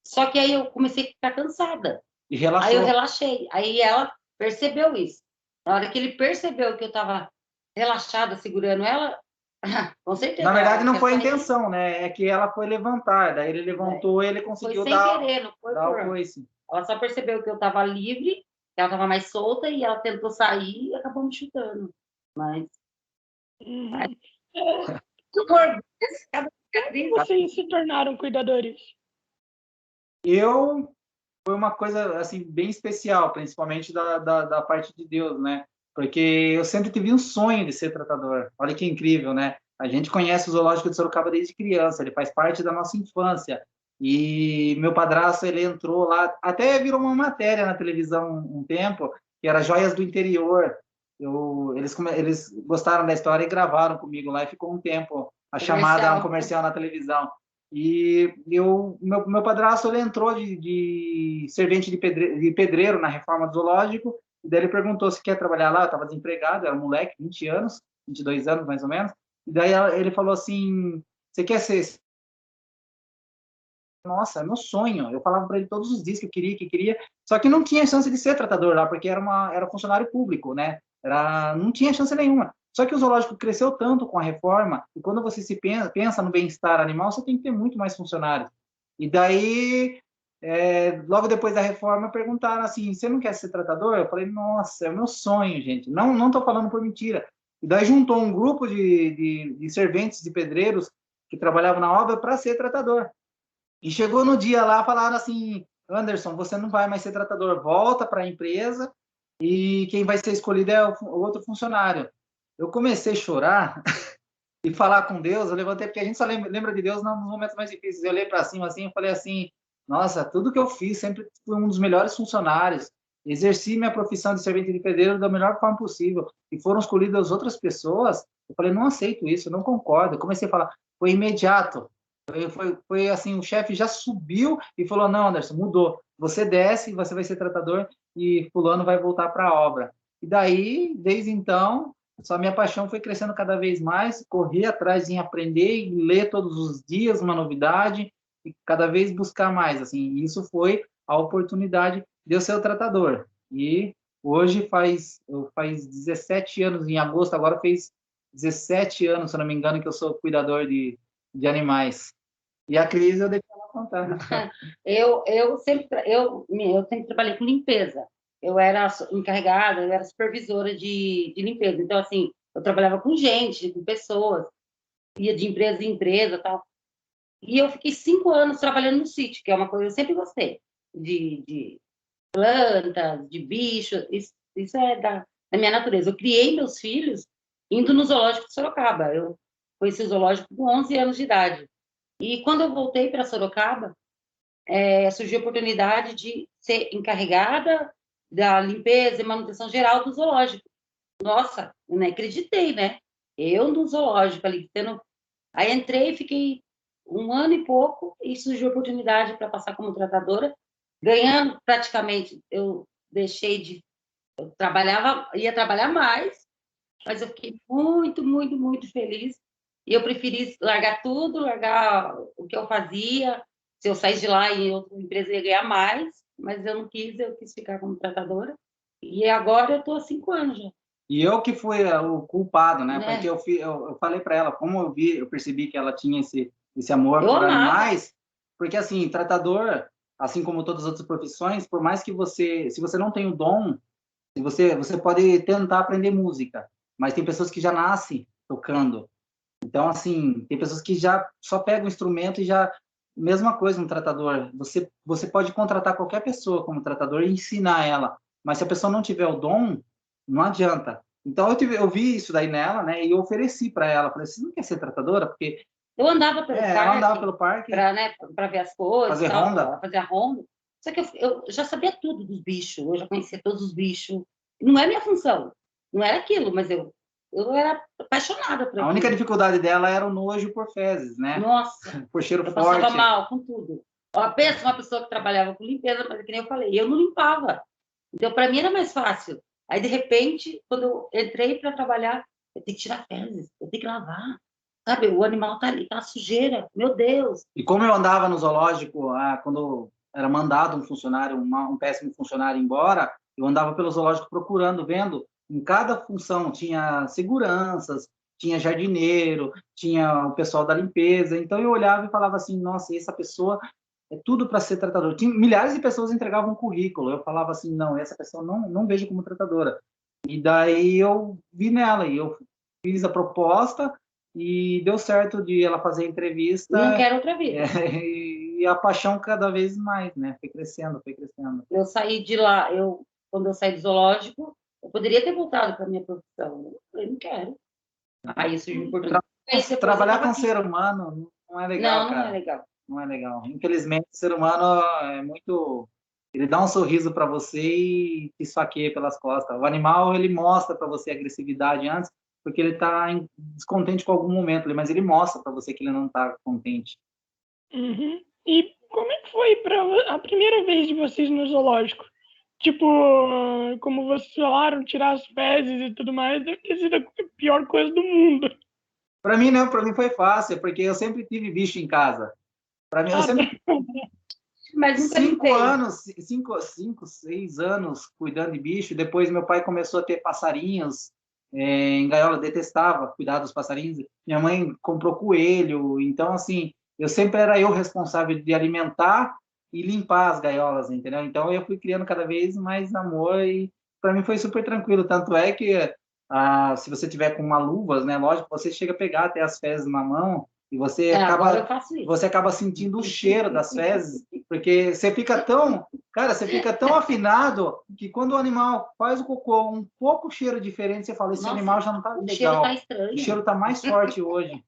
Só que aí eu comecei a ficar cansada. E relaxou. Aí eu relaxei. Aí ela percebeu isso. Na hora que ele percebeu que eu estava relaxada segurando ela, com certeza. Na verdade, não foi a intenção, né? É que ela foi levantar. Daí ele levantou e ele conseguiu foi sem querer, não foi dar o coice. Ela só percebeu que eu estava livre, que ela estava mais solta, e ela tentou sair e acabou me chutando. Mas... Como vocês se tornaram cuidadores? Foi uma coisa assim bem especial, principalmente da parte de Deus, né? Porque eu sempre tive um sonho de ser tratador. Olha que incrível, né? A gente conhece o Zoológico de Sorocaba desde criança, ele faz parte da nossa infância. E meu padrasto, ele entrou lá, até virou uma matéria na televisão um tempo, que era Joias do Interior. Eles gostaram da história e gravaram comigo lá, e ficou um tempo a chamada, um comercial na televisão. E meu padrasto, ele entrou de servente de pedreiro na reforma do zoológico, e daí ele perguntou se quer trabalhar lá. Eu estava desempregado, era um moleque, 20 anos, 22 anos mais ou menos, e daí ele falou assim, você quer ser... Nossa, é meu sonho. Eu falava para ele todos os dias que queria, só que não tinha chance de ser tratador lá, porque era funcionário público, né? Não tinha chance nenhuma. Só que o zoológico cresceu tanto com a reforma, e quando você pensa no bem-estar animal, você tem que ter muito mais funcionários. E daí, logo depois da reforma, perguntaram assim, você não quer ser tratador? Eu falei, nossa, é o meu sonho, gente. Não estou falando por mentira. E daí juntou um grupo de serventes, de pedreiros, que trabalhavam na obra para ser tratador. E chegou no dia lá, falaram assim, Anderson, você não vai mais ser tratador, volta para a empresa, e quem vai ser escolhido é o outro funcionário. Eu comecei a chorar e falar com Deus. Eu levantei, porque a gente só lembra de Deus nos momentos mais difíceis. Eu olhei para cima assim, eu falei assim, Nossa, tudo que eu fiz sempre fui um dos melhores funcionários. Exerci minha profissão de servente de pedreiro da melhor forma possível. E foram escolhidas outras pessoas. Eu falei, não aceito isso, eu não concordo. Eu comecei a falar, foi imediato. Foi assim, o chefe já subiu e falou, não, Anderson, mudou. Você desce, você vai ser tratador e fulano vai voltar para a obra. E daí, desde então, só minha paixão foi crescendo cada vez mais, corri atrás em aprender e ler todos os dias uma novidade e cada vez buscar mais, assim. Isso foi a oportunidade de eu ser o tratador. E hoje faz 17 anos, em agosto agora fez 17 anos, se não me engano, que eu sou cuidador de animais. E a Cris, eu deixo ela contar. Eu sempre trabalhei com limpeza. Eu era encarregada, eu era supervisora de limpeza. Então, assim, eu trabalhava com gente, com pessoas, ia de empresa em empresa e tal. E eu fiquei 5 anos trabalhando no sítio, que é uma coisa que eu sempre gostei, de plantas, de bichos. Isso é da minha natureza. Eu criei meus filhos indo no zoológico de Sorocaba. Eu conheci o zoológico com 11 anos de idade. E quando eu voltei para Sorocaba, surgiu a oportunidade de ser encarregada da limpeza e manutenção geral do zoológico. Nossa, eu não acreditei, né? Eu no zoológico ali, Aí entrei, fiquei 1 ano e pouco e surgiu a oportunidade para passar como tratadora, ganhando praticamente, ia trabalhar mais, mas eu fiquei muito, muito, muito feliz. E eu preferi largar tudo, largar o que eu fazia. Se eu saísse de lá em outra empresa, eu ia ganhar mais, mas eu quis ficar como tratadora. E agora eu estou há 5 anos já. E eu que fui o culpado, né? Né? Porque eu falei para ela, como eu percebi que ela tinha esse amor Eu por amava. animais, porque assim, tratador, assim como todas as outras profissões, por mais que se você não tem o dom, você pode tentar aprender música, mas tem pessoas que já nascem tocando. Então, assim, tem pessoas que já só pegam o instrumento e já mesma coisa no tratador. Você pode contratar qualquer pessoa como tratador e ensinar ela, mas se a pessoa não tiver o dom, não adianta. Então, eu vi isso daí nela, né? E eu ofereci para ela. Falei, você não quer ser tratadora? Porque eu andava pelo parque, ela andava pelo parque para ver as coisas, fazer ronda. fazer a ronda. Só que eu já sabia tudo dos bichos, eu já conhecia todos os bichos. Não é minha função, não era aquilo, mas eu era apaixonada por aquilo. A única dificuldade dela era o nojo por fezes, né? Nossa, por cheiro eu forte. passava mal com tudo. Pensa uma pessoa que trabalhava com limpeza, mas que nem eu falei, eu não limpava. Então, para mim era mais fácil. Aí, de repente, quando eu entrei para trabalhar, eu tenho que tirar fezes, eu tenho que lavar. Sabe, o animal tá ali, tá sujeira, meu Deus. E como eu andava no zoológico, quando era mandado um funcionário, um péssimo funcionário embora, eu andava pelo zoológico procurando, vendo, em cada função tinha seguranças, tinha jardineiro, tinha o pessoal da limpeza, então eu olhava e falava assim, nossa, essa pessoa é tudo para ser tratador. Milhares de pessoas entregavam um currículo, eu falava assim, não, essa pessoa não vejo como tratadora. E daí eu vi nela, e eu fiz a proposta, e deu certo de ela fazer a entrevista. Não quero outra vida. E a paixão cada vez mais, né? Foi crescendo, foi crescendo. Eu saí de lá, quando eu saí do zoológico, eu poderia ter voltado para minha profissão. Eu falei, não quero. Aí surgiu a oportunidade. Trabalhar com ser humano não é legal, não, cara. Não é legal. Não é legal. Infelizmente, o ser humano é muito... Ele dá um sorriso para você e te esfaqueia pelas costas. O animal, ele mostra para você a agressividade antes, porque ele está descontente com algum momento, mas ele mostra para você que ele não está contente. Uhum. E como é que foi a primeira vez de vocês no zoológico? Tipo, como vocês falaram, tirar as fezes e tudo mais, deve ter sido a pior coisa do mundo. Para mim, não, para mim foi fácil, porque eu sempre tive bicho em casa. Para mim, eu sempre... Mas 5, 6 anos cuidando de bicho. Depois meu pai começou a ter passarinhos em gaiola, detestava cuidar dos passarinhos. Minha mãe comprou coelho. Então, assim, sempre era eu responsável de alimentar e limpar as gaiolas, entendeu? Então, eu fui criando cada vez mais amor e para mim foi super tranquilo. Tanto é que se você tiver com uma luvas, né, lógico, você chega a pegar até as fezes na mão e você acaba sentindo o cheiro das fezes, porque você fica tão afinado que quando o animal faz o cocô um pouco cheiro diferente, você fala, esse animal já não tá legal. O cheiro tá estranho. O cheiro tá mais forte hoje.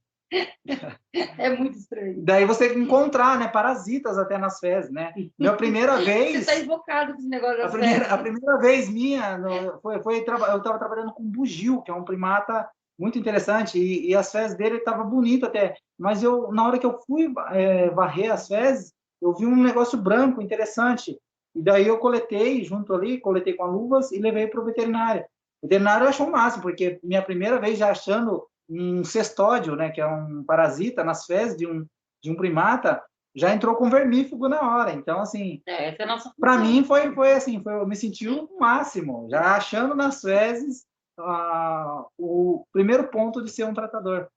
É muito estranho. Daí você encontrar, né, parasitas até nas fezes, né? Minha primeira Você vez... está invocado com esse negócio A das fezes. primeira vez minha, eu estava trabalhando com um bugio, que é um primata muito interessante, e as fezes dele estavam bonitas até, mas na hora que eu fui varrer as fezes, eu vi um negócio branco interessante, e daí eu coletei com as luvas e levei para o veterinário. O veterinário achou o máximo, porque minha primeira vez já achando um cestódio, né, que é um parasita nas fezes de um primata, já entrou com vermífugo na hora. Então, assim, Essa é a nossa para função. mim foi assim, eu me senti o máximo, já achando nas fezes o primeiro ponto de ser um tratador.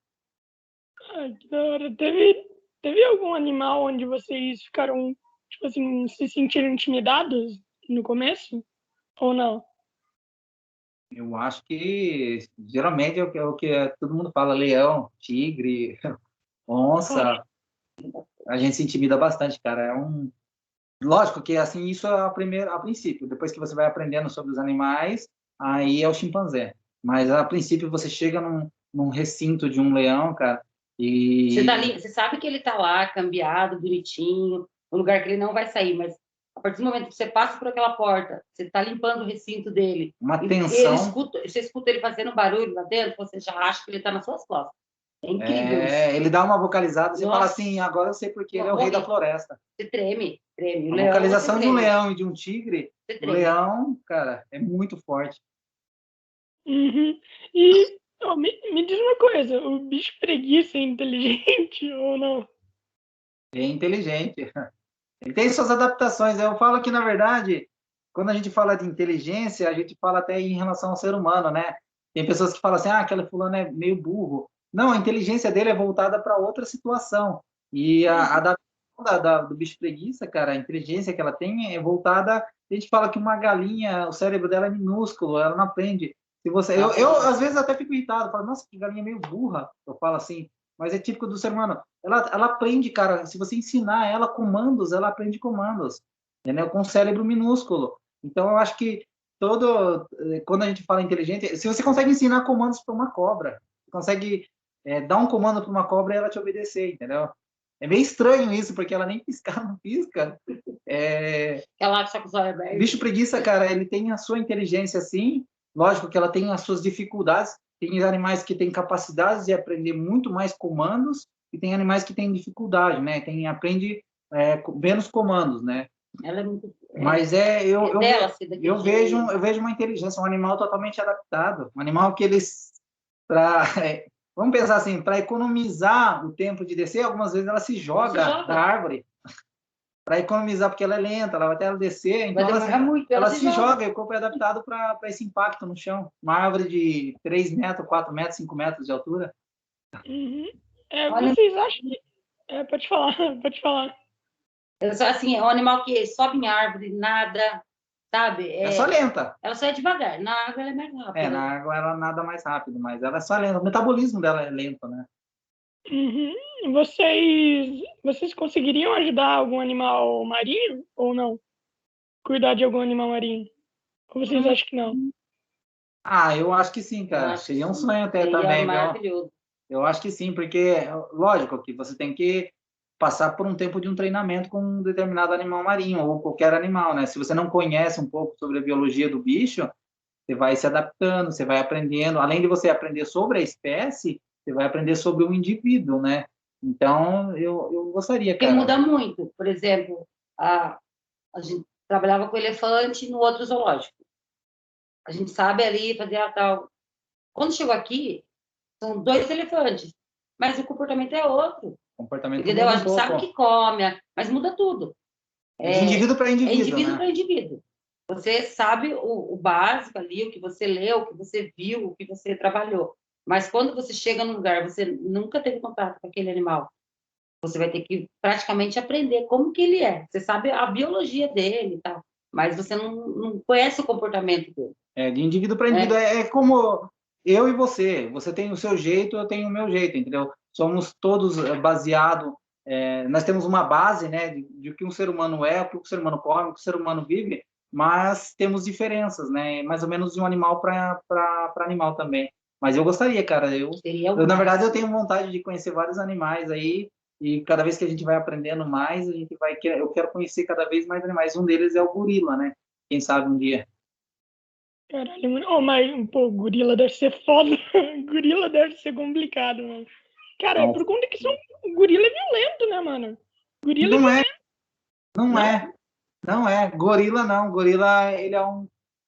Ai, que da hora. Teve algum animal onde vocês ficaram, tipo assim, se sentiram intimidados no começo? Ou não? Eu acho que geralmente é o que todo mundo fala, leão, tigre, onça, a gente se intimida bastante, cara. Lógico que assim isso é a princípio. Depois que você vai aprendendo sobre os animais, aí é o chimpanzé. Mas a princípio você chega num recinto de um leão, cara, Você, tá e ali, você sabe que ele está lá, cambiado, bonitinho, no lugar que ele não vai sair, mas a partir do momento que você passa por aquela porta, você está limpando o recinto dele, uma e tensão. você escuta ele fazendo barulho lá dentro, você já acha que ele está nas suas costas. É incrível isso. Ele dá uma vocalizada, você fala Nossa. assim, agora eu sei porque ele é o rei da floresta. Você treme. O A leão, vocalização você de um treme. leão e de um tigre, Você o treme. leão, cara, é muito forte. Uhum. E me diz uma coisa, o bicho preguiça é inteligente ou não? É inteligente. Ele tem suas adaptações. Eu falo que, na verdade, quando a gente fala de inteligência, a gente fala até em relação ao ser humano, né? Tem pessoas que falam assim, aquele fulano é meio burro. Não, a inteligência dele é voltada para outra situação. E a adaptação do bicho preguiça, cara, a inteligência que ela tem é voltada... A gente fala que uma galinha, o cérebro dela é minúsculo, ela não aprende. Se você, eu às vezes até fico irritado, falo, nossa, que galinha meio burra. Eu falo assim, mas é típico do ser humano. Ela aprende, cara, se você ensinar ela comandos, ela aprende comandos, entendeu? Com um cérebro minúsculo. Então, eu acho que quando a gente fala inteligente, se você consegue ensinar comandos para uma cobra, consegue dar um comando para uma cobra e ela te obedecer, entendeu? É meio estranho isso, porque ela nem piscar, não pisca. Ela só com os olhos abertos. Bicho preguiça, cara, ele tem a sua inteligência, sim. Lógico que ela tem as suas dificuldades. Tem animais que têm capacidade de aprender muito mais comandos e tem animais que têm dificuldade, né? Aprende menos comandos, né? Ela é muito... Mas eu vejo uma inteligência, um animal totalmente adaptado. Um animal que eles... vamos pensar assim, para economizar o tempo de descer, algumas vezes ela se joga da árvore. Para economizar, porque ela é lenta, ela vai até ela descer, então ela se joga e o corpo é adaptado para esse impacto no chão. Uma árvore de 3 metros, 4 metros, 5 metros de altura. Uhum. Vocês acham que... pode falar, pode falar. Assim, é um animal que sobe em árvore, nada, sabe? É só lenta. Ela só é devagar. Na água ela é mais rápida. Na água ela nada mais rápido, mas ela é só lenta. O metabolismo dela é lento, né? Uhum. Vocês conseguiriam ajudar algum animal marinho ou não? Cuidar de algum animal marinho? Ou vocês acham que não? Eu acho que sim, cara. Seria um sonho até também, maravilhoso. Eu acho que sim, porque, lógico, que você tem que passar por um tempo de um treinamento com um determinado animal marinho, ou qualquer animal, né? Se você não conhece um pouco sobre a biologia do bicho, você vai se adaptando, você vai aprendendo. Além de você aprender sobre a espécie, você vai aprender sobre o indivíduo, né? Então, eu gostaria, cara. Porque muda muito. Por exemplo, a gente trabalhava com elefante no outro zoológico. A gente sabe ali fazer a tal... Quando chegou aqui, são 2 elefantes, mas o comportamento é outro. Entendeu? A gente sabe que come, mas muda tudo. De indivíduo para indivíduo. É indivíduo para indivíduo. Você sabe o básico ali, o que você leu, o que você viu, o que você trabalhou. Mas quando você chega num lugar, você nunca teve contato com aquele animal. Você vai ter que praticamente aprender como que ele é. Você sabe a biologia dele e tal, mas você não conhece o comportamento dele. De indivíduo para indivíduo. É como eu e você. Você tem o seu jeito, eu tenho o meu jeito, entendeu? Somos todos baseados... nós temos uma base, né, de o que um ser humano é, o que o ser humano come, o que o ser humano vive, mas temos diferenças, né? Mais ou menos de um animal para animal também. Mas eu gostaria, cara. Seria Na verdade, eu tenho vontade de conhecer vários animais aí. E cada vez que a gente vai aprendendo mais, eu quero conhecer cada vez mais animais. Um deles é o gorila, né? Quem sabe um dia. Caralho, mano. Oh, mas, pô, gorila deve ser foda. Gorila deve ser complicado, mano. Cara, Não, por conta que o gorila é violento, né, mano? Gorila é não é, violento. não é, não é. Gorila não. Gorila, ele é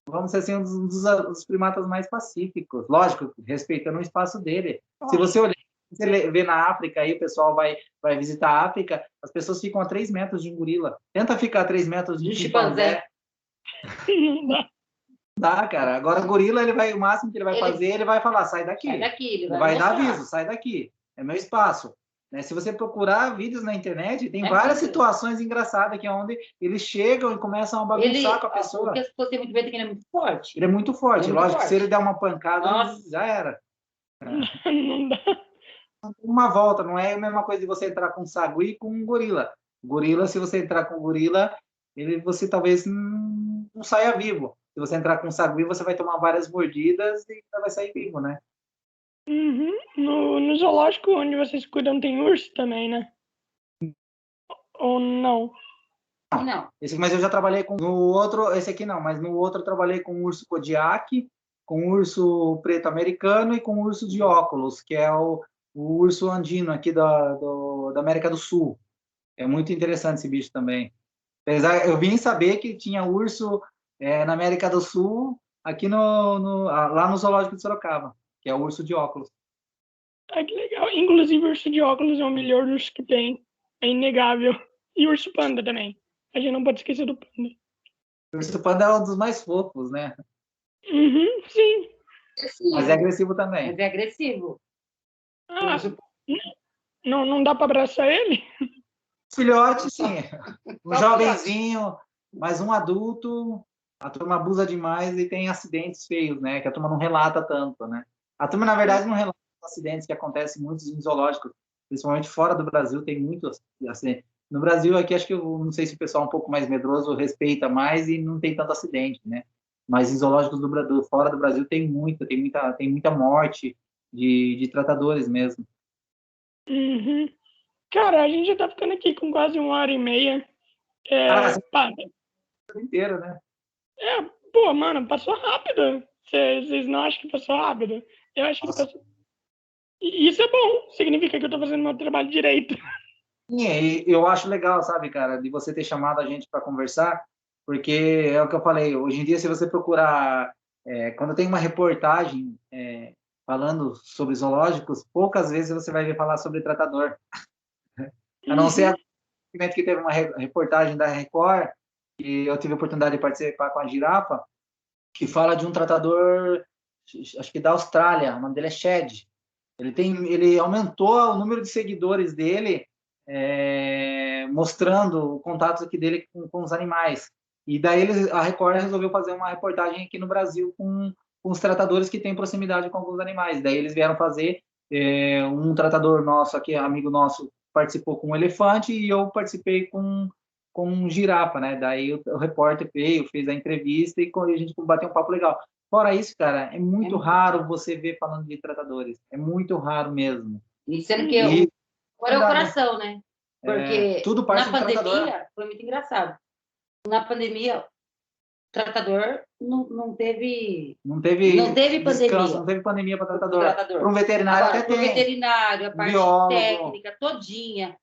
vamos dizer assim, dos primatas mais pacíficos. Lógico, respeitando o espaço dele. Se você olhar, você vê na África aí, o pessoal vai visitar a África, as pessoas ficam a 3 metros de um gorila. Tenta ficar a 3 metros de um chimpanzé. Não dá. Dá, cara. Agora o gorila, o máximo que ele vai fazer, ele vai falar, sai daqui. Sai daqui, ele vai dar aviso, sai daqui. É meu espaço. Né? Se você procurar vídeos na internet, tem várias situações engraçadas que é onde eles chegam e começam a bagunçar com a pessoa. Porque as pessoas têm muito medo que ele é muito forte. Ele é muito forte. Lógico que se ele der uma pancada, já era. Não dá. Uma volta, não é a mesma coisa de você entrar com um sagui com um gorila. Gorila, se você entrar com um gorila, você talvez não saia vivo. Se você entrar com um sagui, você vai tomar várias mordidas e não vai sair vivo, né? Uhum. No zoológico onde vocês cuidam tem urso também, né? Ou não? Não. Mas eu já trabalhei com no outro, esse aqui não, mas no outro eu trabalhei com o urso Kodiak, com o urso preto americano e com o urso de óculos, que é o urso andino aqui da América do Sul. É muito interessante esse bicho também. Eu vim saber que tinha urso na América do Sul, aqui lá no Zoológico de Sorocaba, que é o urso de óculos. Ah, que legal. Inclusive, o urso de óculos é o melhor urso que tem. É inegável. E o urso panda também. A gente não pode esquecer do panda. O urso panda é um dos mais fofos, né? Uhum, sim. Mas é agressivo também. Mas é agressivo. Ah, não dá para abraçar ele? Filhote, sim. Um jovenzinho, mas um adulto, a turma abusa demais e tem acidentes feios, né? Que a turma não relata tanto, né? A turma, na verdade, não relata acidentes que acontecem muitos em zoológicos, principalmente fora do Brasil, tem muitos acidentes. No Brasil, aqui, acho que eu não sei se o pessoal é um pouco mais medroso respeita mais e não tem tanto acidente, né? Mas em zoológicos fora do Brasil tem muita morte de tratadores mesmo. Uhum. Cara, a gente já tá ficando aqui com quase 1h30. Inteiro, né? Pô, mano, passou rápido. Vocês não acham que passou rápido? Eu acho que passou. E isso é bom, significa que eu tô fazendo meu trabalho direito. Sim, eu acho legal, sabe, cara, de você ter chamado a gente para conversar, porque é o que eu falei, hoje em dia, se você procurar, quando tem uma reportagem falando sobre zoológicos, poucas vezes você vai ver falar sobre tratador. A não ser que teve uma reportagem da Record, que eu tive a oportunidade de participar com a Girafa, que fala de um tratador, acho que da Austrália, o nome dele é Shed. Ele aumentou o número de seguidores dele, mostrando o contato aqui dele com os animais. E daí a Record resolveu fazer uma reportagem aqui no Brasil com os tratadores que têm proximidade com alguns animais. Daí eles vieram fazer, um tratador nosso aqui, amigo nosso, participou com um elefante e eu participei com um girafa, né? Daí o repórter veio, fez a entrevista e a gente bateu um papo legal. Fora isso, cara, é muito raro você ver falando de tratadores. É muito raro mesmo. E sendo que agora é o coração, né? Porque tudo parte na pandemia foi muito engraçado. Na pandemia, o tratador não teve descanso, não teve pandemia para tratador. Para um veterinário agora, até tem. Para um veterinário, a parte biólogo, técnica todinha,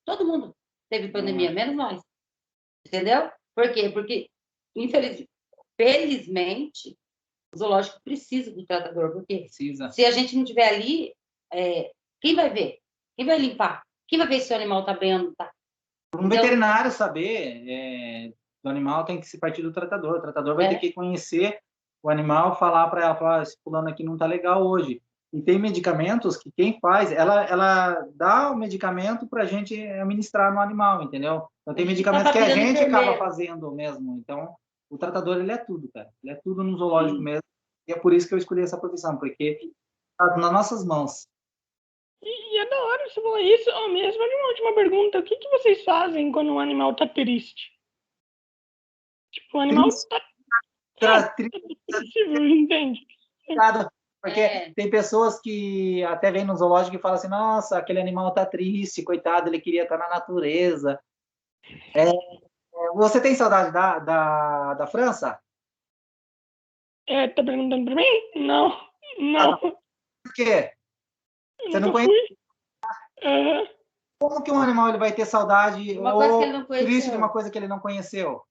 todo mundo teve pandemia, menos nós. Entendeu? Por quê? Porque, felizmente, o zoológico precisa do tratador, porque se a gente não estiver ali, quem vai ver? Quem vai limpar? Quem vai ver se o animal está bem ou não está? Para um veterinário saber do animal, tem que se partir do tratador. O tratador vai ter que conhecer o animal, falar para ela, esse fulano aqui não está legal hoje. E tem medicamentos que quem faz, ela dá o medicamento para a gente administrar no animal, entendeu? Então tem medicamentos que a gente acaba fazendo mesmo. Então, o tratador, ele é tudo, cara. Ele é tudo no zoológico mesmo. E é por isso que eu escolhi essa profissão, porque está nas nossas mãos. E é da hora você falar isso. Mesmo uma última pergunta. O que vocês fazem quando um animal tá triste? Tipo, o animal tá triste, entende? Porque tem pessoas que até vêm no zoológico e falam assim, nossa, aquele animal tá triste, coitado, ele queria estar na natureza. Você tem saudade da França? Tá perguntando pra mim? Não, não. Por quê? Eu Você não nunca conhece? fui. Aham. Como que um animal ele vai ter saudade Uma coisa que ele ou não conheceu. triste de uma coisa que ele não conheceu?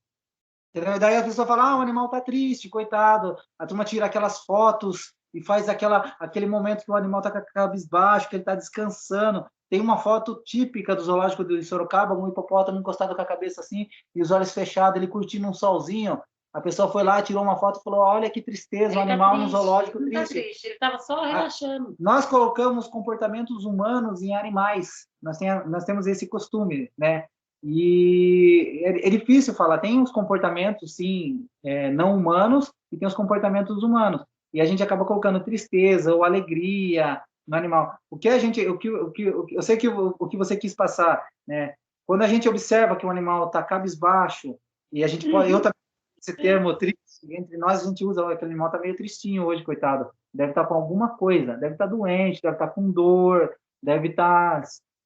Entendeu? E daí a pessoa fala, o animal tá triste, coitado. A turma tira aquelas fotos e faz aquele momento que o animal tá cabisbaixo, que ele tá descansando. Tem uma foto típica do zoológico de Sorocaba, um hipopótamo encostado com a cabeça assim, e os olhos fechados, ele curtindo um solzinho. A pessoa foi lá, tirou uma foto e falou, olha que tristeza, o animal no zoológico ele triste. Tá triste, ele estava só relaxando. Nós colocamos comportamentos humanos em animais. Nós temos esse costume, né? E é difícil falar. Tem os comportamentos, sim, não humanos, e tem os comportamentos humanos. E a gente acaba colocando tristeza ou alegria no animal. Eu sei que o que você quis passar, né? Quando a gente observa que o animal está cabisbaixo, e a gente pode, eu também esse termo triste, entre nós a gente usa, aquele animal está meio tristinho hoje, coitado. Deve estar com alguma coisa, deve estar doente, deve estar com dor, deve estar,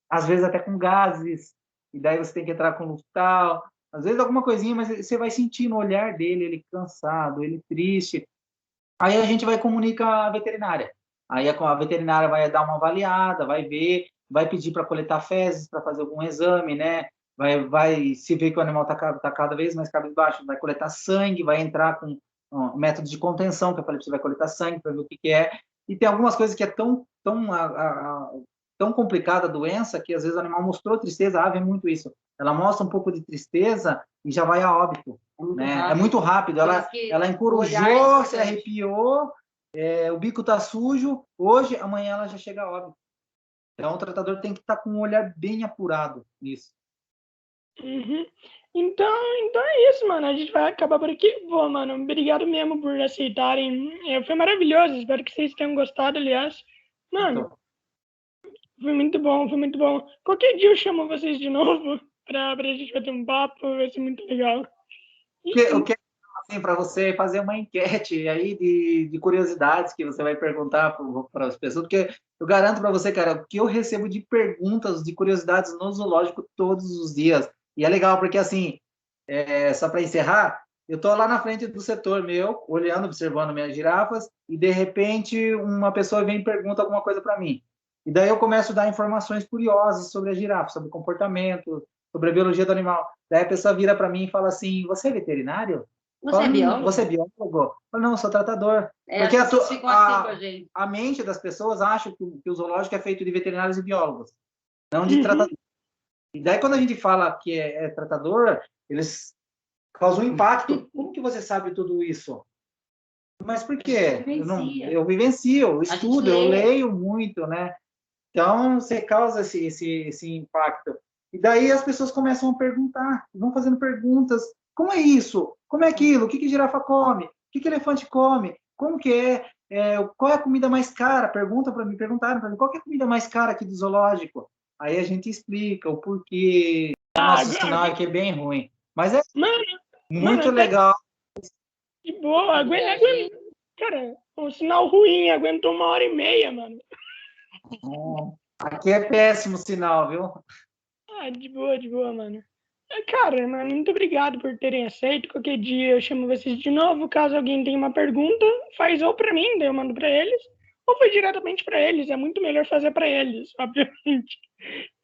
às vezes, até com gases, e daí você tem que entrar com tal. Às vezes alguma coisinha, mas você vai sentir no olhar dele, ele cansado, ele triste. Aí a gente vai comunicar a veterinária. Aí a veterinária vai dar uma avaliada, vai ver, vai pedir para coletar fezes, para fazer algum exame, né? Vai se ver que o animal está cada vez mais cabisbaixo, vai coletar sangue, vai entrar com método de contenção, que eu falei para você, vai coletar sangue para ver o que é. E tem algumas coisas que é tão complicada a doença que às vezes o animal mostrou tristeza, a ave é muito isso. Ela mostra um pouco de tristeza e já vai a óbito. É muito rápido. Ela encorujou, se arrepiou, o bico está sujo, hoje, amanhã ela já chega a óbito. Então o tratador tem que estar com um olhar bem apurado nisso. Uhum. Então é isso, mano. A gente vai acabar por aqui. Pô, mano, obrigado mesmo por aceitarem. Foi maravilhoso. Espero que vocês tenham gostado, aliás. Mano, foi muito bom, foi muito bom. Qualquer dia eu chamo vocês de novo pra gente bater um papo. Vai ser muito legal. Eu quero assim, para você fazer uma enquete aí de curiosidades que você vai perguntar para as pessoas, porque eu garanto para você, cara, que eu recebo de perguntas, de curiosidades no zoológico todos os dias. E é legal, porque assim, só para encerrar, eu estou lá na frente do setor meu, olhando, observando minhas girafas, e de repente uma pessoa vem e pergunta alguma coisa para mim. E daí eu começo a dar informações curiosas sobre a girafa, sobre o comportamento, sobre a biologia do animal. Daí a pessoa vira para mim e fala assim, você é veterinário? Você é biólogo? Você é biólogo? Eu falo, não, eu sou tratador. Porque as pessoas ficam assim com a gente. A mente das pessoas acha que o zoológico é feito de veterinários e biólogos, não de tratadores. E daí quando a gente fala que é tratador, eles causam um impacto. Como que você sabe tudo isso? Mas por quê? Eu vivencio, eu estudo, eu leio muito, né? Então, você causa esse impacto. E daí as pessoas começam a perguntar, vão fazendo perguntas. Como é isso? Como é aquilo? O que girafa come? O que elefante come? Como que é? Qual é a comida mais cara? Perguntaram para mim, qual é a comida mais cara aqui do zoológico? Aí a gente explica o porquê. Nosso sinal aqui é bem ruim. Mas é muito legal. Que boa, cara, um sinal ruim, aguentou 1h30, mano. Aqui é péssimo sinal, viu? De boa, mano. Cara, mano, muito obrigado por terem aceito. Qualquer dia eu chamo vocês de novo. Caso alguém tenha uma pergunta, faz ou pra mim, daí eu mando pra eles, ou foi diretamente pra eles. É muito melhor fazer pra eles, obviamente.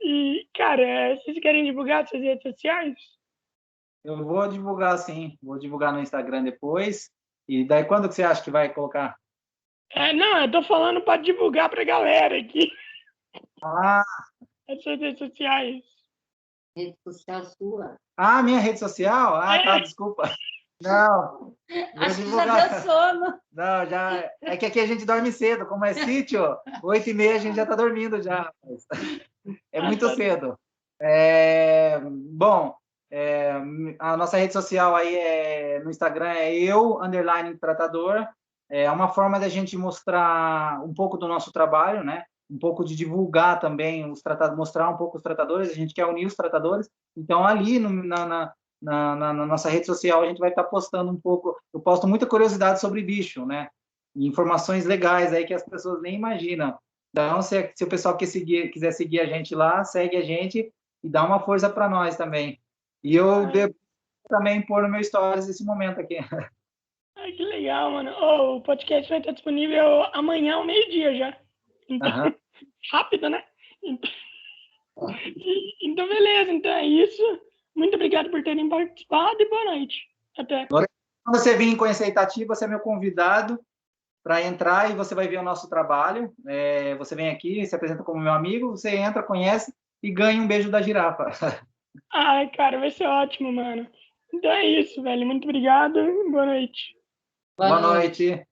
E, cara, vocês querem divulgar suas redes sociais? Eu vou divulgar, sim. Vou divulgar no Instagram depois. E daí, quando que você acha que vai colocar? Não, eu tô falando pra divulgar pra galera aqui. As suas redes sociais. Rede social sua. Minha rede social? Tá, desculpa. Não. Acho que já deu sono. Não, já. É que aqui a gente dorme cedo. Como é sítio, 8h30 a gente já tá dormindo já. É muito cedo. Bom, a nossa rede social aí no Instagram é _tratador. É uma forma da gente mostrar um pouco do nosso trabalho, né? Um pouco de divulgar também os tratados, mostrar um pouco os tratadores. A gente quer unir os tratadores. Então, ali na nossa rede social, a gente vai estar postando um pouco. Eu posto muita curiosidade sobre bicho, né? informações legais aí que as pessoas nem imaginam. Então, se o pessoal quiser seguir a gente lá, segue a gente e dá uma força para nós também. E eu devo também pôr no meu stories esse momento aqui. Ai, que legal, mano. Oh, o podcast vai estar disponível amanhã ao meio-dia já. Então, rápido, né? Então, beleza. Então é isso. Muito obrigado por terem participado e boa noite. Até. Quando você vir conhecer Itati, você é meu convidado para entrar e você vai ver o nosso trabalho. Você vem aqui, se apresenta como meu amigo, você entra, conhece e ganha um beijo da girafa. Ai, cara, vai ser ótimo, mano. Então é isso, velho. Muito obrigado e boa noite. Boa noite.